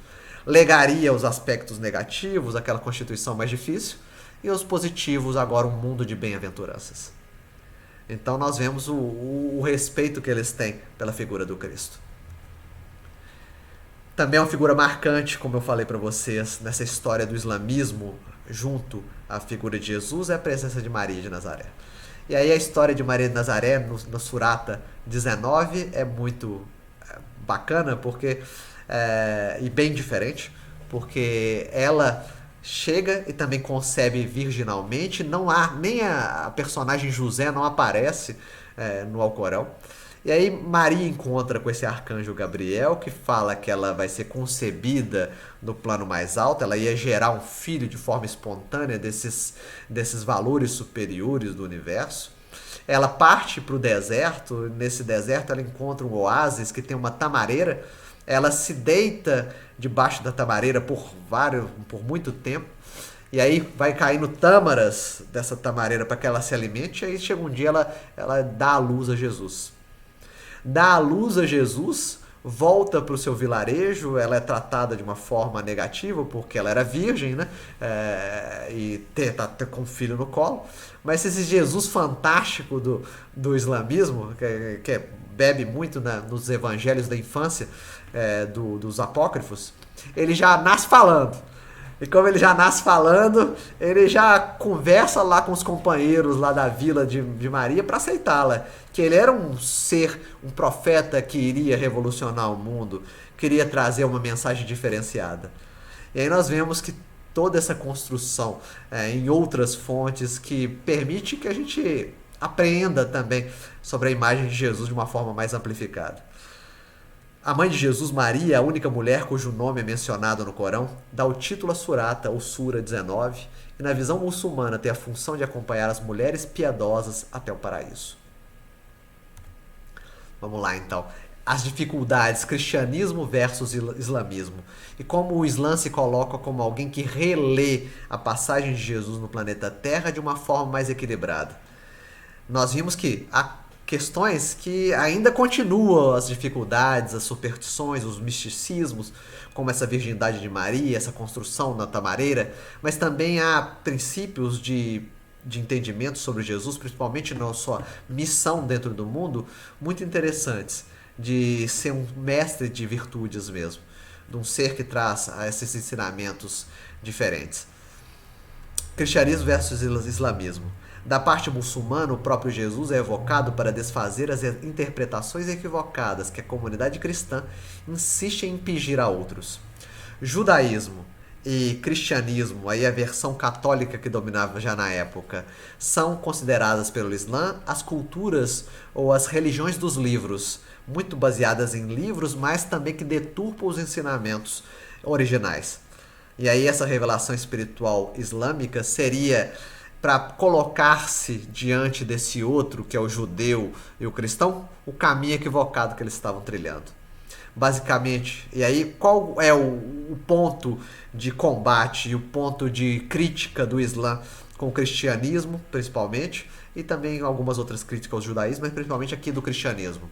Legaria os aspectos negativos, aquela constituição mais difícil, e os positivos, agora um mundo de bem-aventuranças. Então nós vemos o respeito que eles têm pela figura do Cristo. Também é uma figura marcante, como eu falei para vocês, nessa história do islamismo, junto à figura de Jesus, é a presença de Maria de Nazaré. E aí a história de Maria de Nazaré, no Surata 19, é muito bacana, porque e bem diferente, porque ela chega e também concebe virginalmente, não há, nem a personagem José não aparece no Alcorão. E aí Maria encontra com esse arcanjo Gabriel, que fala que ela vai ser concebida no plano mais alto, ela ia gerar um filho de forma espontânea desses valores superiores do universo. Ela parte para o deserto, nesse deserto ela encontra um oásis que tem uma tamareira, ela se deita debaixo da tamareira por muito tempo, e aí vai caindo tâmaras dessa tamareira para que ela se alimente, e aí chega um dia ela dá a luz a Jesus. Dá a luz a Jesus, volta para o seu vilarejo, ela é tratada de uma forma negativa porque ela era virgem, né? E tá com um filho no colo. Mas esse Jesus fantástico do islamismo, que bebe muito nos evangelhos da infância dos apócrifos, ele já nasce falando. E como ele já nasce falando, ele já conversa lá com os companheiros lá da vila de Maria para aceitá-la. Que ele era um ser, um profeta que iria revolucionar o mundo, queria trazer uma mensagem diferenciada. E aí nós vemos que toda essa construção em outras fontes que permite que a gente aprenda também sobre a imagem de Jesus de uma forma mais amplificada. A mãe de Jesus, Maria, a única mulher cujo nome é mencionado no Corão, dá o título à surata, ou Sura 19, e na visão muçulmana tem a função de acompanhar as mulheres piedosas até o paraíso. Vamos lá então. As dificuldades, cristianismo versus islamismo. E como o Islã se coloca como alguém que relê a passagem de Jesus no planeta Terra de uma forma mais equilibrada. Nós vimos que há questões que ainda continuam as dificuldades, as superstições, os misticismos, como essa virgindade de Maria, essa construção na tamareira, mas também há princípios de entendimento sobre Jesus, principalmente na sua missão dentro do mundo, muito interessantes, de ser um mestre de virtudes mesmo, de um ser que traz esses ensinamentos diferentes. Cristianismo versus islamismo. Da parte muçulmana, o próprio Jesus é evocado para desfazer as interpretações equivocadas que a comunidade cristã insiste em impingir a outros. Judaísmo e cristianismo, aí a versão católica que dominava já na época, são consideradas pelo Islã as culturas ou as religiões dos livros, muito baseadas em livros, mas também que deturpam os ensinamentos originais. E aí essa revelação espiritual islâmica seria para colocar-se diante desse outro, que é o judeu e o cristão, o caminho equivocado que eles estavam trilhando. Basicamente, e aí qual é o ponto de combate e o ponto de crítica do Islã com o cristianismo, principalmente, e também algumas outras críticas ao judaísmo, mas principalmente aqui do cristianismo.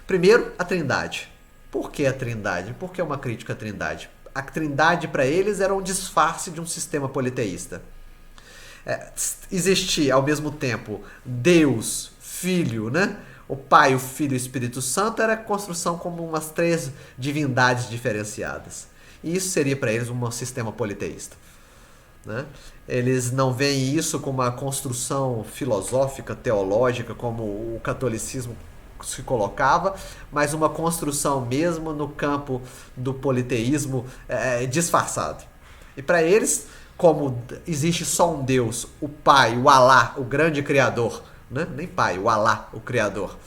Primeiro, a Trindade. Por que a Trindade? Por que uma crítica à Trindade? A Trindade para eles era um disfarce de um sistema politeísta. Existia ao mesmo tempo Deus, Filho, né? O Pai, o Filho e o Espírito Santo era a construção como umas 3 divindades diferenciadas. E isso seria para eles um sistema politeísta. Né? Eles não veem isso como uma construção filosófica, teológica, como o catolicismo se colocava, mas uma construção mesmo no campo do politeísmo disfarçado. E para eles, como existe só um Deus, o Pai, o Alá, o grande Criador, né? Nem Pai, o Alá, o Criador,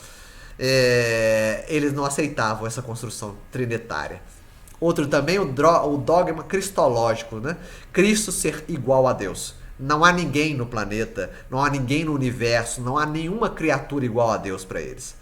eles não aceitavam essa construção trinitária. Outro também, o dogma cristológico, né? Cristo ser igual a Deus. Não há ninguém no planeta, não há ninguém no universo, não há nenhuma criatura igual a Deus para eles.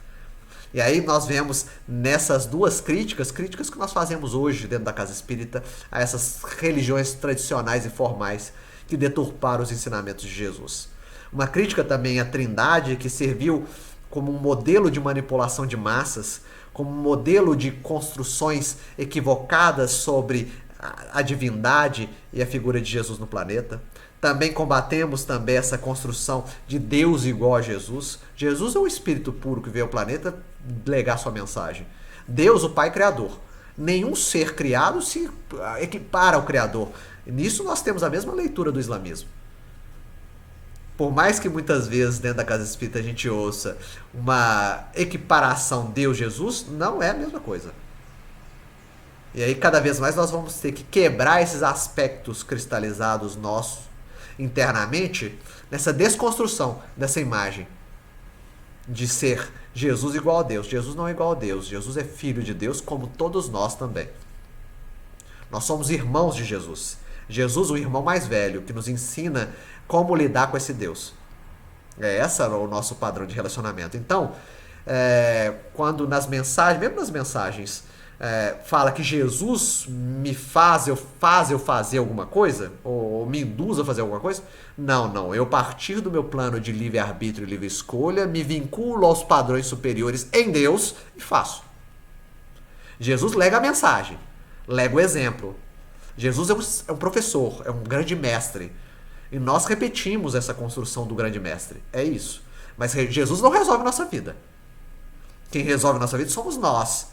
E aí nós vemos nessas duas críticas que nós fazemos hoje dentro da Casa Espírita a essas religiões tradicionais e formais que deturparam os ensinamentos de Jesus. Uma crítica também à Trindade, que serviu como um modelo de manipulação de massas, como um modelo de construções equivocadas sobre a divindade e a figura de Jesus no planeta. Também combatemos também essa construção de Deus igual a Jesus. Jesus é um espírito puro que veio ao planeta legar sua mensagem. Deus, o Pai Criador. Nenhum ser criado se equipara ao Criador. Nisso nós temos a mesma leitura do islamismo. Por mais que muitas vezes dentro da Casa Espírita a gente ouça uma equiparação Deus-Jesus, não é a mesma coisa. E aí cada vez mais nós vamos ter que quebrar esses aspectos cristalizados nossos internamente, nessa desconstrução dessa imagem de ser Jesus igual a Deus. Jesus não é igual a Deus, Jesus é filho de Deus, como todos nós também. Nós somos irmãos de Jesus. Jesus, o irmão mais velho, que nos ensina como lidar com esse Deus. Esse é o nosso padrão de relacionamento. Então, quando nas mensagens, mesmo nas mensagens fala que Jesus me faz eu fazer alguma coisa, ou me induz a fazer alguma coisa. Não. Eu, a partir do meu plano de livre-arbítrio e livre escolha, me vinculo aos padrões superiores em Deus e faço. Jesus lega a mensagem, lega o exemplo. Jesus é um professor, é um grande mestre. E nós repetimos essa construção do grande mestre. É isso. Mas Jesus não resolve nossa vida. Quem resolve nossa vida somos nós.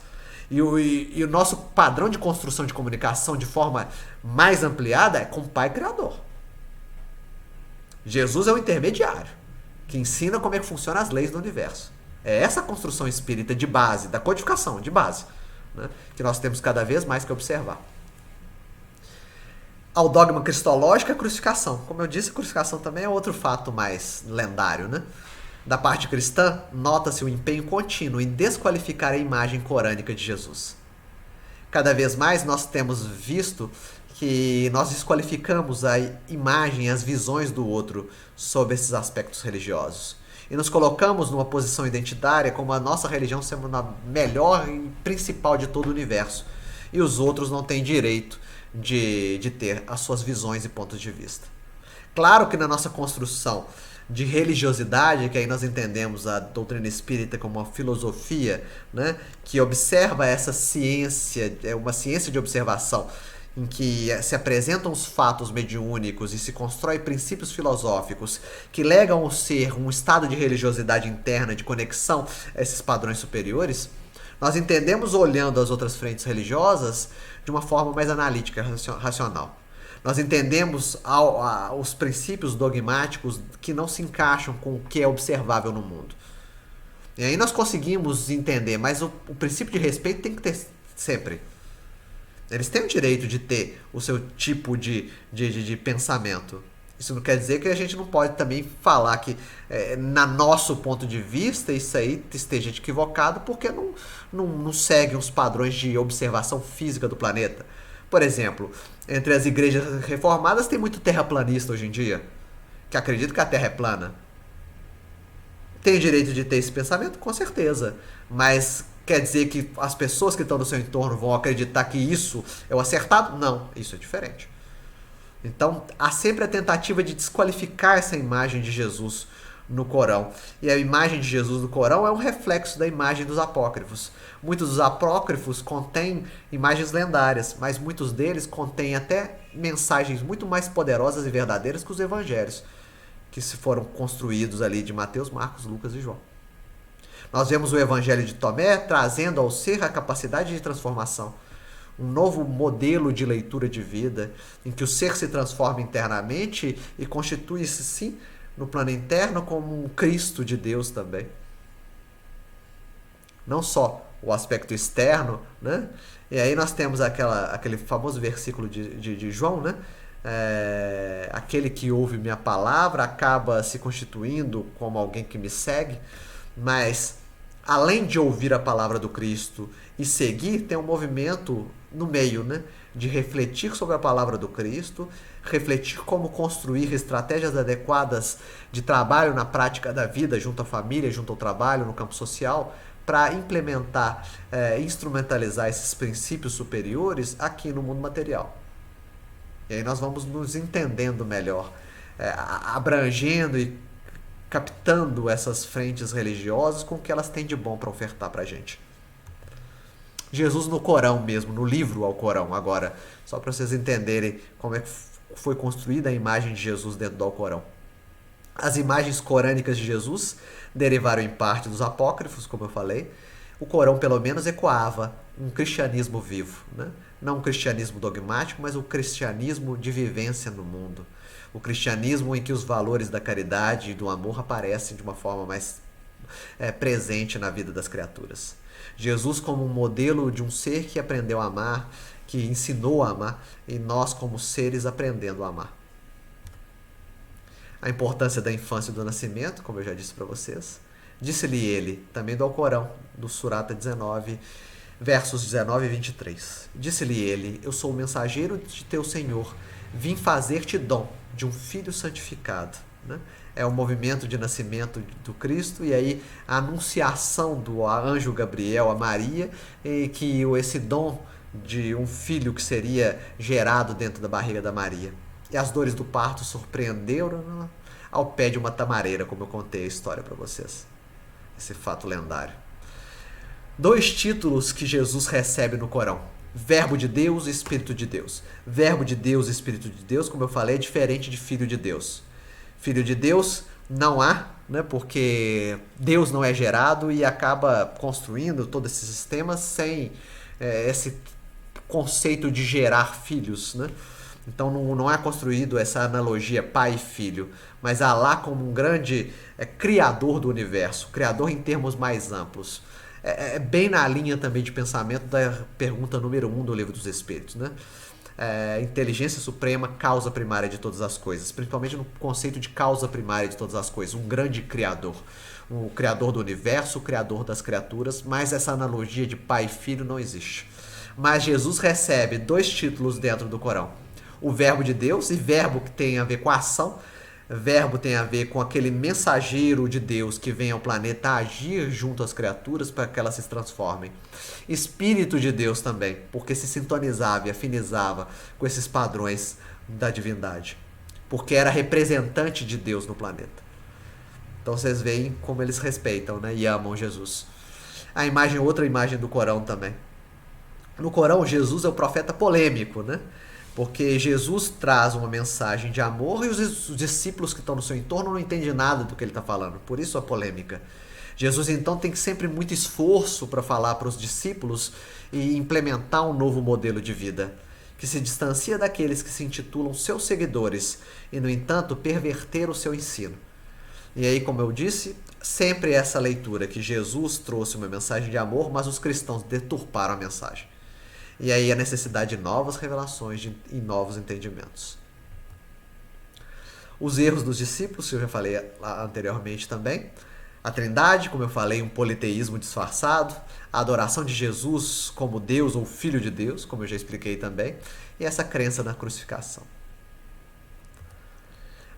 E o nosso padrão de construção de comunicação de forma mais ampliada é com o Pai Criador. Jesus é o intermediário, que ensina como é que funcionam as leis do universo. É essa construção espírita de base, da codificação, de base, né, que nós temos cada vez mais que observar. Ao dogma cristológico, a crucificação. Como eu disse, a crucificação também é outro fato mais lendário, né? Da parte cristã, nota-se o empenho contínuo em desqualificar a imagem corânica de Jesus. Cada vez mais nós temos visto que nós desqualificamos a imagem e as visões do outro sobre esses aspectos religiosos. E nos colocamos numa posição identitária como a nossa religião sendo a melhor e principal de todo o universo. E os outros não têm direito de ter as suas visões e pontos de vista. Claro que na nossa construção de religiosidade, que aí nós entendemos a doutrina espírita como uma filosofia, né, que observa essa ciência, é uma ciência de observação, em que se apresentam os fatos mediúnicos e se constrói princípios filosóficos que legam ao ser um estado de religiosidade interna, de conexão a esses padrões superiores, nós entendemos olhando as outras frentes religiosas de uma forma mais analítica, racional. Nós entendemos os princípios dogmáticos que não se encaixam com o que é observável no mundo. E aí nós conseguimos entender, mas o princípio de respeito tem que ter sempre. Eles têm o direito de ter o seu tipo de pensamento. Isso não quer dizer que a gente não pode também falar que, na nosso ponto de vista, isso aí esteja equivocado porque não segue os padrões de observação física do planeta. Por exemplo, entre as igrejas reformadas tem muito terraplanista hoje em dia, que acredita que a Terra é plana. Tem o direito de ter esse pensamento? Com certeza. Mas quer dizer que as pessoas que estão no seu entorno vão acreditar que isso é o acertado? Não, isso é diferente. Então, há sempre a tentativa de desqualificar essa imagem de Jesus no Corão. E a imagem de Jesus no Corão é um reflexo da imagem dos apócrifos. Muitos dos apócrifos contêm imagens lendárias, mas muitos deles contêm até mensagens muito mais poderosas e verdadeiras que os evangelhos, que se foram construídos ali de Mateus, Marcos, Lucas e João. Nós vemos o evangelho de Tomé trazendo ao ser a capacidade de transformação. Um novo modelo de leitura de vida, em que o ser se transforma internamente e constitui-se, sim, no plano interno como um Cristo de Deus também. Não só o aspecto externo, né? E aí nós temos aquele famoso versículo de João, né? Aquele que ouve minha palavra acaba se constituindo como alguém que me segue, mas além de ouvir a palavra do Cristo e seguir, tem um movimento no meio, né? De refletir sobre a palavra do Cristo, refletir como construir estratégias adequadas de trabalho na prática da vida, junto à família, junto ao trabalho, no campo social, para implementar, instrumentalizar esses princípios superiores aqui no mundo material. E aí nós vamos nos entendendo melhor, abrangendo e captando essas frentes religiosas com o que elas têm de bom para ofertar para a gente. Jesus no Corão mesmo, no livro ao Corão, agora, só para vocês entenderem como é que foi construída a imagem de Jesus dentro do Alcorão. As imagens corânicas de Jesus derivaram em parte dos apócrifos, como eu falei. O Corão, pelo menos, ecoava um cristianismo vivo, né? Não um cristianismo dogmático, mas o cristianismo de vivência no mundo. O cristianismo em que os valores da caridade e do amor aparecem de uma forma mais presente na vida das criaturas. Jesus como um modelo de um ser que aprendeu a amar, que ensinou a amar, e nós como seres aprendendo a amar. A importância da infância e do nascimento, como eu já disse para vocês. Disse-lhe ele, também do Alcorão, do Surata 19, versos 19 e 23. Disse-lhe ele, eu sou o mensageiro de teu Senhor, vim fazer-te dom de um filho santificado. né? É o movimento de nascimento do Cristo e aí a anunciação do anjo Gabriel a Maria e que esse dom de um filho que seria gerado dentro da barriga da Maria. E as dores do parto surpreenderam ao pé de uma tamareira, como eu contei a história para vocês. Esse fato lendário. 2 títulos que Jesus recebe no Corão: Verbo de Deus e Espírito de Deus. Verbo de Deus e Espírito de Deus, como eu falei, é diferente de Filho de Deus. Filho de Deus não há, né, porque Deus não é gerado e acaba construindo todo esse sistema sem esse conceito de gerar filhos, né? Então não é construído essa analogia pai e filho, mas Alá como um grande criador do universo, criador em termos mais amplos. Bem na linha também de pensamento da pergunta número 1 do Livro dos Espíritos, né? Inteligência suprema, causa primária de todas as coisas, principalmente no conceito de causa primária de todas as coisas, um grande criador, o criador do universo, o criador das criaturas, mas essa analogia de pai e filho não existe. Mas Jesus recebe 2 títulos dentro do Corão: o verbo de Deus, e verbo que tem a ver com a ação, verbo tem a ver com aquele mensageiro de Deus que vem ao planeta agir junto às criaturas para que elas se transformem. Espírito de Deus também, porque se sintonizava e afinizava com esses padrões da divindade, porque era representante de Deus no planeta. Então vocês veem como eles respeitam, né, e amam Jesus. A imagem, outra imagem do Corão também. No Corão, Jesus é o profeta polêmico, né? Porque Jesus traz uma mensagem de amor e os discípulos que estão no seu entorno não entendem nada do que ele está falando. Por isso a polêmica. Jesus, então, tem sempre muito esforço para falar para os discípulos e implementar um novo modelo de vida, que se distancia daqueles que se intitulam seus seguidores e, no entanto, perverter o seu ensino. E aí, como eu disse, sempre essa leitura que Jesus trouxe uma mensagem de amor, mas os cristãos deturparam a mensagem. E aí a necessidade de novas revelações e novos entendimentos. Os erros dos discípulos, que eu já falei anteriormente também. A Trindade, como eu falei, um politeísmo disfarçado. A adoração de Jesus como Deus ou Filho de Deus, como eu já expliquei também. E essa crença na crucificação.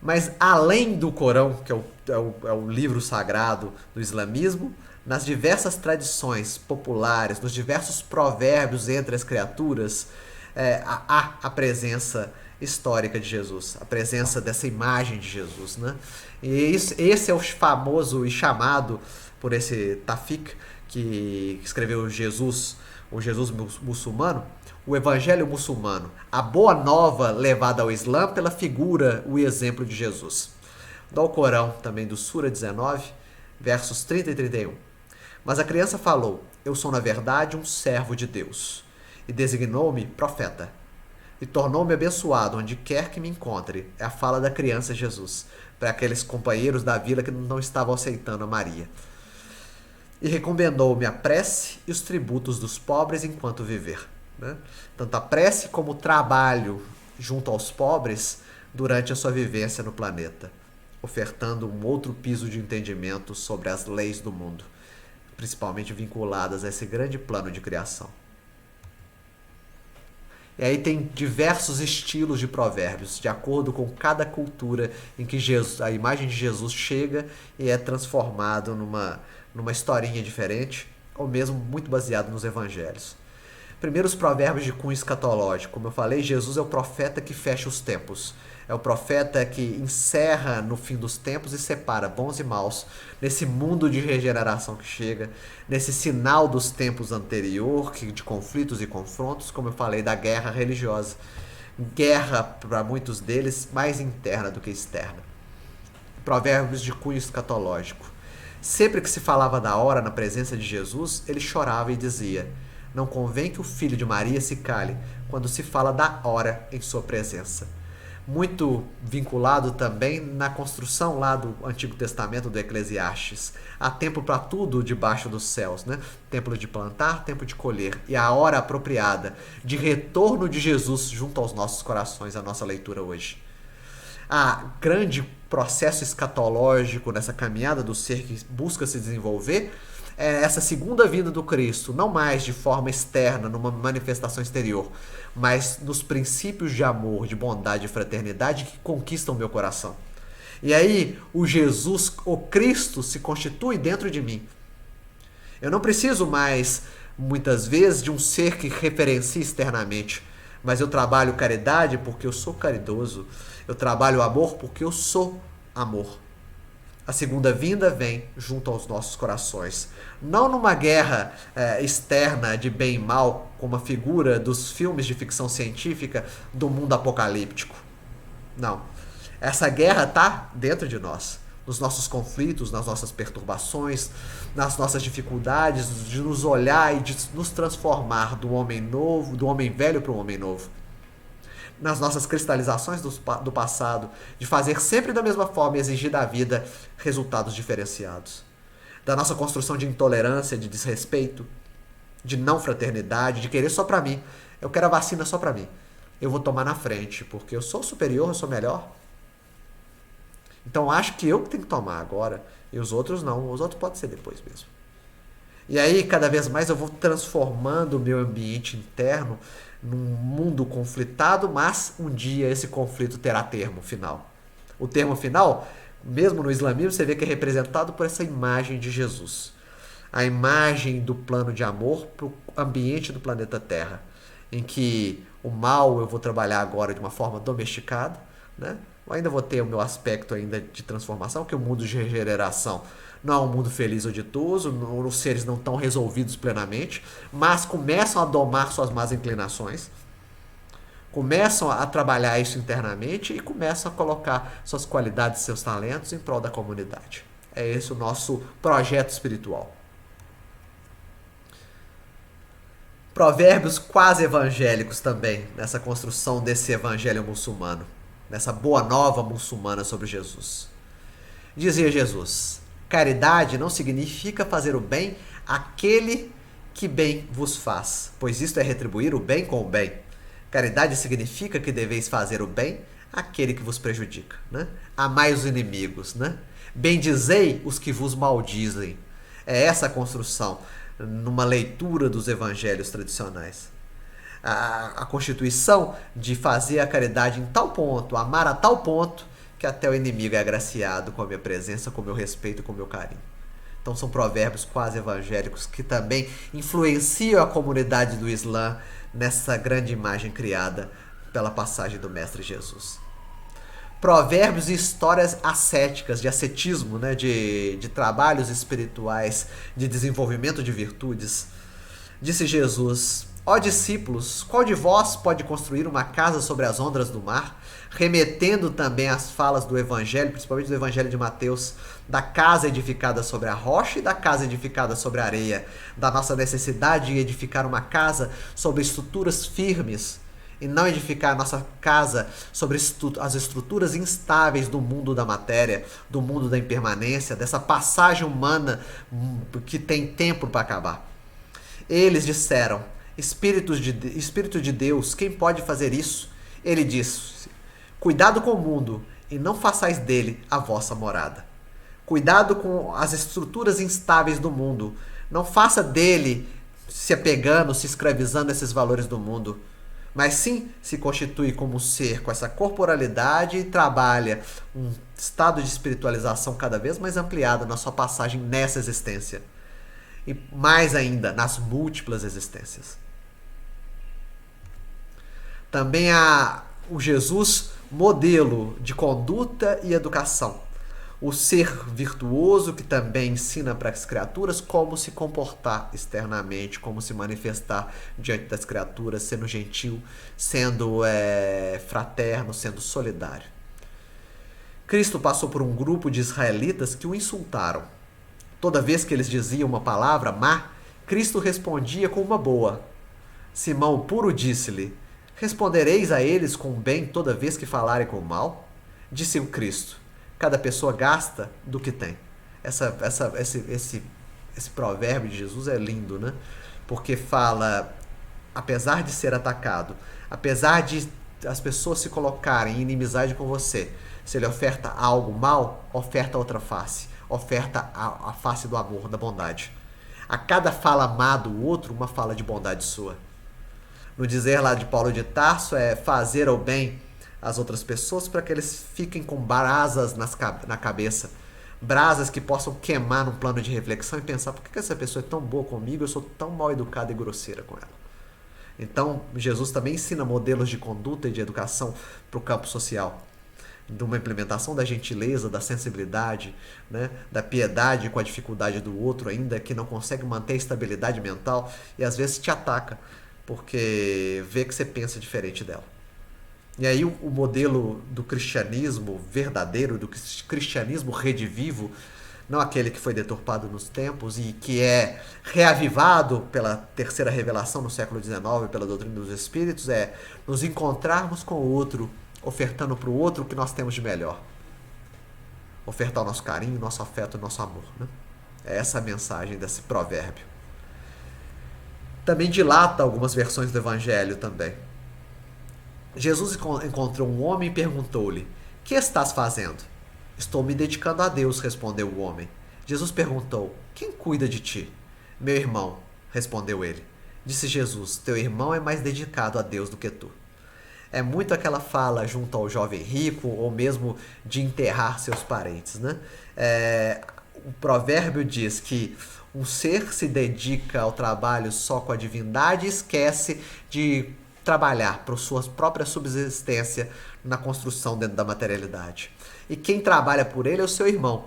Mas além do Corão, que é o livro sagrado do islamismo, nas diversas tradições populares, nos diversos provérbios entre as criaturas, há a presença histórica de Jesus, a presença dessa imagem de Jesus, né? E esse é o famoso e chamado por esse Tafik, que escreveu o Jesus muçulmano, o Evangelho muçulmano, a boa nova levada ao Islã pela figura, o exemplo de Jesus. Do Alcorão, também do Sura 19, versos 30 e 31. Mas a criança falou: eu sou na verdade um servo de Deus, e designou-me profeta, e tornou-me abençoado onde quer que me encontre. É a fala da criança Jesus, para aqueles companheiros da vila que não estavam aceitando a Maria. E recomendou-me a prece e os tributos dos pobres enquanto viver, né? Tanto a prece como o trabalho junto aos pobres durante a sua vivência no planeta, ofertando um outro piso de entendimento sobre as leis do mundo, principalmente vinculadas a esse grande plano de criação. E aí tem diversos estilos de provérbios, de acordo com cada cultura em que a imagem de Jesus chega e é transformado numa historinha diferente, ou mesmo muito baseado nos evangelhos. Primeiro, os provérbios de cunho escatológico. Como eu falei, Jesus é o profeta que fecha os tempos. É o profeta que encerra no fim dos tempos e separa bons e maus nesse mundo de regeneração que chega, nesse sinal dos tempos anterior, de conflitos e confrontos, como eu falei, da guerra religiosa. Guerra, para muitos deles, mais interna do que externa. Provérbios de cunho escatológico. Sempre que se falava da hora na presença de Jesus, ele chorava e dizia: não convém que o filho de Maria se cale quando se fala da hora em sua presença. Muito vinculado também na construção lá do Antigo Testamento do Eclesiastes. Há tempo para tudo debaixo dos céus, né? Tempo de plantar, tempo de colher. E a hora apropriada de retorno de Jesus junto aos nossos corações, a nossa leitura hoje. Há grande processo escatológico nessa caminhada do ser que busca se desenvolver, essa segunda vinda do Cristo, não mais de forma externa, numa manifestação exterior, mas nos princípios de amor, de bondade e fraternidade que conquistam o meu coração. E aí o Jesus, o Cristo, se constitui dentro de mim. Eu não preciso mais, muitas vezes, de um ser que referencie externamente, mas eu trabalho caridade porque eu sou caridoso. Eu trabalho amor porque eu sou amor. A segunda vinda vem junto aos nossos corações. Não numa guerra externa de bem e mal, como a figura dos filmes de ficção científica do mundo apocalíptico. Não. Essa guerra está dentro de nós. Nos nossos conflitos, nas nossas perturbações, nas nossas dificuldades de nos olhar e de nos transformar do homem novo, do homem velho para um homem novo. Nas nossas cristalizações do passado, de fazer sempre da mesma forma e exigir da vida resultados diferenciados. Da nossa construção de intolerância, de desrespeito, de não fraternidade, de querer só pra mim. Eu quero a vacina só pra mim. Eu vou tomar na frente, porque eu sou superior, eu sou melhor. Então acho que eu que tenho que tomar agora, e os outros não. Os outros podem ser depois mesmo. E aí, cada vez mais eu vou transformando o meu ambiente interno num mundo conflitado, mas um dia esse conflito terá termo final. O termo final, mesmo no islamismo, você vê que é representado por essa imagem de Jesus. A imagem do plano de amor para o ambiente do planeta Terra, em que o mal eu vou trabalhar agora de uma forma domesticada, né? Eu ainda vou ter o meu aspecto ainda de transformação, que o mundo de regeneração não é um mundo feliz ou ditoso, os seres não estão resolvidos plenamente, mas começam a domar suas más inclinações, começam a trabalhar isso internamente e começam a colocar suas qualidades, seus talentos em prol da comunidade. É esse o nosso projeto espiritual. Provérbios quase evangélicos também, nessa construção desse evangelho muçulmano, nessa boa nova muçulmana sobre Jesus. Dizia Jesus: caridade não significa fazer o bem àquele que bem vos faz, pois isto é retribuir o bem com o bem. Caridade significa que deveis fazer o bem àquele que vos prejudica, né? Amai os inimigos, né? Bendizei os que vos maldizem. É essa a construção numa leitura dos evangelhos tradicionais. A constituição de fazer a caridade em tal ponto, amar a tal ponto, que até o inimigo é agraciado com a minha presença, com o meu respeito, com o meu carinho. Então são provérbios quase evangélicos que também influenciam a comunidade do Islã nessa grande imagem criada pela passagem do Mestre Jesus. Provérbios e histórias ascéticas, de ascetismo, né? de trabalhos espirituais, de desenvolvimento de virtudes. Disse Jesus: ó discípulos, qual de vós pode construir uma casa sobre as ondas do mar? Remetendo também às falas do Evangelho, principalmente do Evangelho de Mateus, da casa edificada sobre a rocha e da casa edificada sobre a areia, da nossa necessidade de edificar uma casa sobre estruturas firmes e não edificar a nossa casa sobre as estruturas instáveis do mundo da matéria, do mundo da impermanência, dessa passagem humana que tem tempo para acabar. Eles disseram: Espírito de Deus, quem pode fazer isso? Ele disse: cuidado com o mundo e não façais dele a vossa morada. Cuidado com as estruturas instáveis do mundo. Não faça dele se apegando, se escravizando a esses valores do mundo. Mas sim se constitui como ser com essa corporalidade e trabalha um estado de espiritualização cada vez mais ampliado na sua passagem nessa existência. E mais ainda, nas múltiplas existências. Também há o Jesus modelo de conduta e educação. O ser virtuoso que também ensina para as criaturas como se comportar externamente, como se manifestar diante das criaturas, sendo gentil, sendo fraterno, sendo solidário. Cristo passou por um grupo de israelitas que o insultaram. Toda vez que eles diziam uma palavra má, Cristo respondia com uma boa. Simão Puro disse-lhe: respondereis a eles com bem toda vez que falarem com mal? Disse o Cristo: cada pessoa gasta do que tem. Esse provérbio de Jesus é lindo, né? Porque fala, apesar de ser atacado, apesar de as pessoas se colocarem em inimizade com você, se ele oferta algo mal, oferta outra face. Oferta a face do amor, da bondade. A cada fala má do outro, uma fala de bondade sua. No dizer lá de Paulo de Tarso, é fazer o bem as outras pessoas para que eles fiquem com brasas na cabeça, brasas que possam queimar num plano de reflexão e pensar: por que essa pessoa é tão boa comigo, eu sou tão mal educada e grosseira com ela? Então, Jesus também ensina modelos de conduta e de educação para o campo social, de uma implementação da gentileza, da sensibilidade, né, da piedade com a dificuldade do outro, ainda que não consegue manter a estabilidade mental e às vezes te ataca, porque vê que você pensa diferente dela. E aí o modelo do cristianismo verdadeiro, do cristianismo redivivo, não aquele que foi deturpado nos tempos e que é reavivado pela terceira revelação no século XIX, pela doutrina dos Espíritos, é nos encontrarmos com o outro, ofertando para o outro o que nós temos de melhor. Ofertar o nosso carinho, o nosso afeto, o nosso amor. Né? É essa a mensagem desse provérbio. Também dilata algumas versões do Evangelho também. Jesus encontrou um homem e perguntou-lhe: que estás fazendo? Estou me dedicando a Deus, respondeu o homem. Jesus perguntou: quem cuida de ti? Meu irmão, respondeu ele. Disse Jesus: teu irmão é mais dedicado a Deus do que tu. É muito aquela fala junto ao jovem rico, ou mesmo de enterrar seus parentes, né? O provérbio diz que um ser se dedica ao trabalho só com a divindade e esquece de trabalhar para sua própria subsistência na construção dentro da materialidade. E quem trabalha por ele é o seu irmão.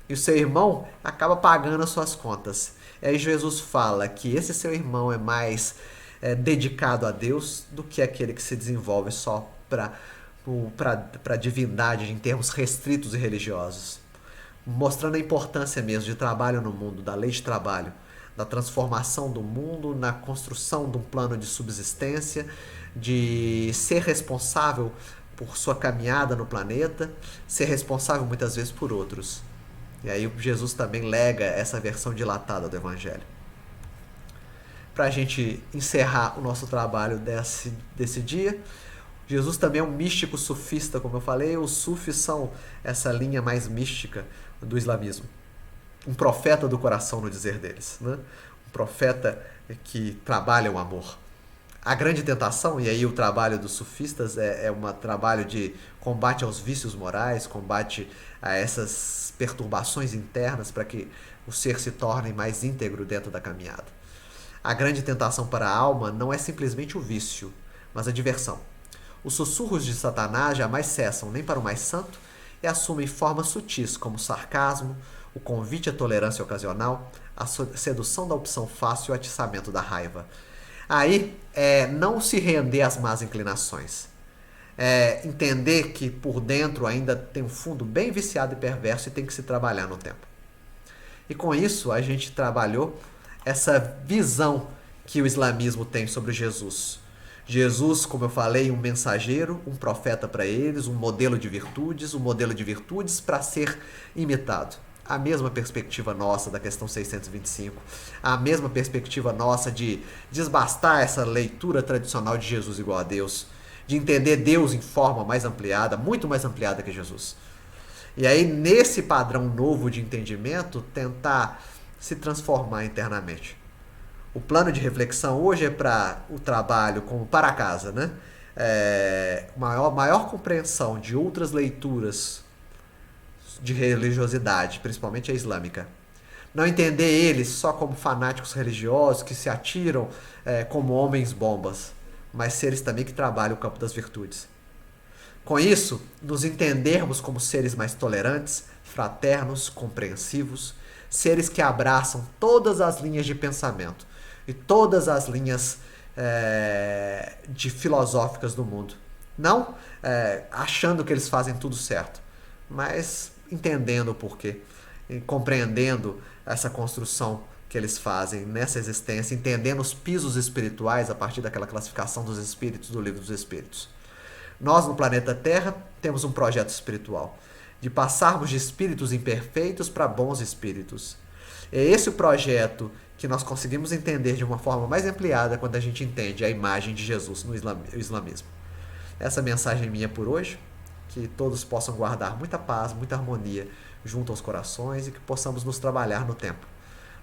E o seu irmão acaba pagando as suas contas. E aí Jesus fala que esse seu irmão é mais dedicado a Deus do que aquele que se desenvolve só para a divindade em termos restritos e religiosos. Mostrando a importância mesmo de trabalho no mundo, da lei de trabalho, da transformação do mundo, na construção de um plano de subsistência, de ser responsável por sua caminhada no planeta, ser responsável muitas vezes por outros. E aí Jesus também lega essa versão dilatada do Evangelho. Para a gente encerrar o nosso trabalho desse dia, Jesus também é um místico sufista, como eu falei. Os sufis são essa linha mais mística do islamismo. Um profeta do coração, no dizer deles, né? Um profeta que trabalha o amor. A grande tentação, e aí o trabalho dos sufistas é um trabalho de combate aos vícios morais, combate a essas perturbações internas para que o ser se torne mais íntegro dentro da caminhada. A grande tentação para a alma não é simplesmente o vício, mas a diversão. Os sussurros de Satanás jamais cessam nem para o mais santo e assumem formas sutis como o sarcasmo, o convite à tolerância ocasional, a sedução da opção fácil e o atiçamento da raiva. Aí não se render às más inclinações. Entender que por dentro ainda tem um fundo bem viciado e perverso e tem que se trabalhar no tempo. E com isso a gente trabalhou essa visão que o islamismo tem sobre Jesus. Jesus, como eu falei, um mensageiro, um profeta para eles, um modelo de virtudes para ser imitado. A mesma perspectiva nossa da questão 625, a mesma perspectiva nossa de desbastar essa leitura tradicional de Jesus igual a Deus, de entender Deus em forma mais ampliada, muito mais ampliada que Jesus. E aí, nesse padrão novo de entendimento, tentar se transformar internamente. O plano de reflexão hoje é para o trabalho como para casa, né? Maior compreensão de outras leituras de religiosidade, principalmente a islâmica. Não entender eles só como fanáticos religiosos que se atiram como homens-bombas, mas seres também que trabalham o campo das virtudes. Com isso, nos entendermos como seres mais tolerantes, fraternos, compreensivos, seres que abraçam todas as linhas de pensamento e todas as linhas de filosóficas do mundo. Não achando que eles fazem tudo certo, mas entendendo o porquê, e compreendendo essa construção que eles fazem nessa existência, entendendo os pisos espirituais a partir daquela classificação dos espíritos do Livro dos Espíritos. Nós, no planeta Terra, temos um projeto espiritual, de passarmos de espíritos imperfeitos para bons espíritos. É esse o projeto que nós conseguimos entender de uma forma mais ampliada quando a gente entende a imagem de Jesus no islamismo. Essa mensagem minha por hoje. Que todos possam guardar muita paz, muita harmonia junto aos corações e que possamos nos trabalhar no tempo,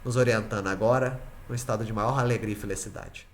nos orientando agora no estado de maior alegria e felicidade.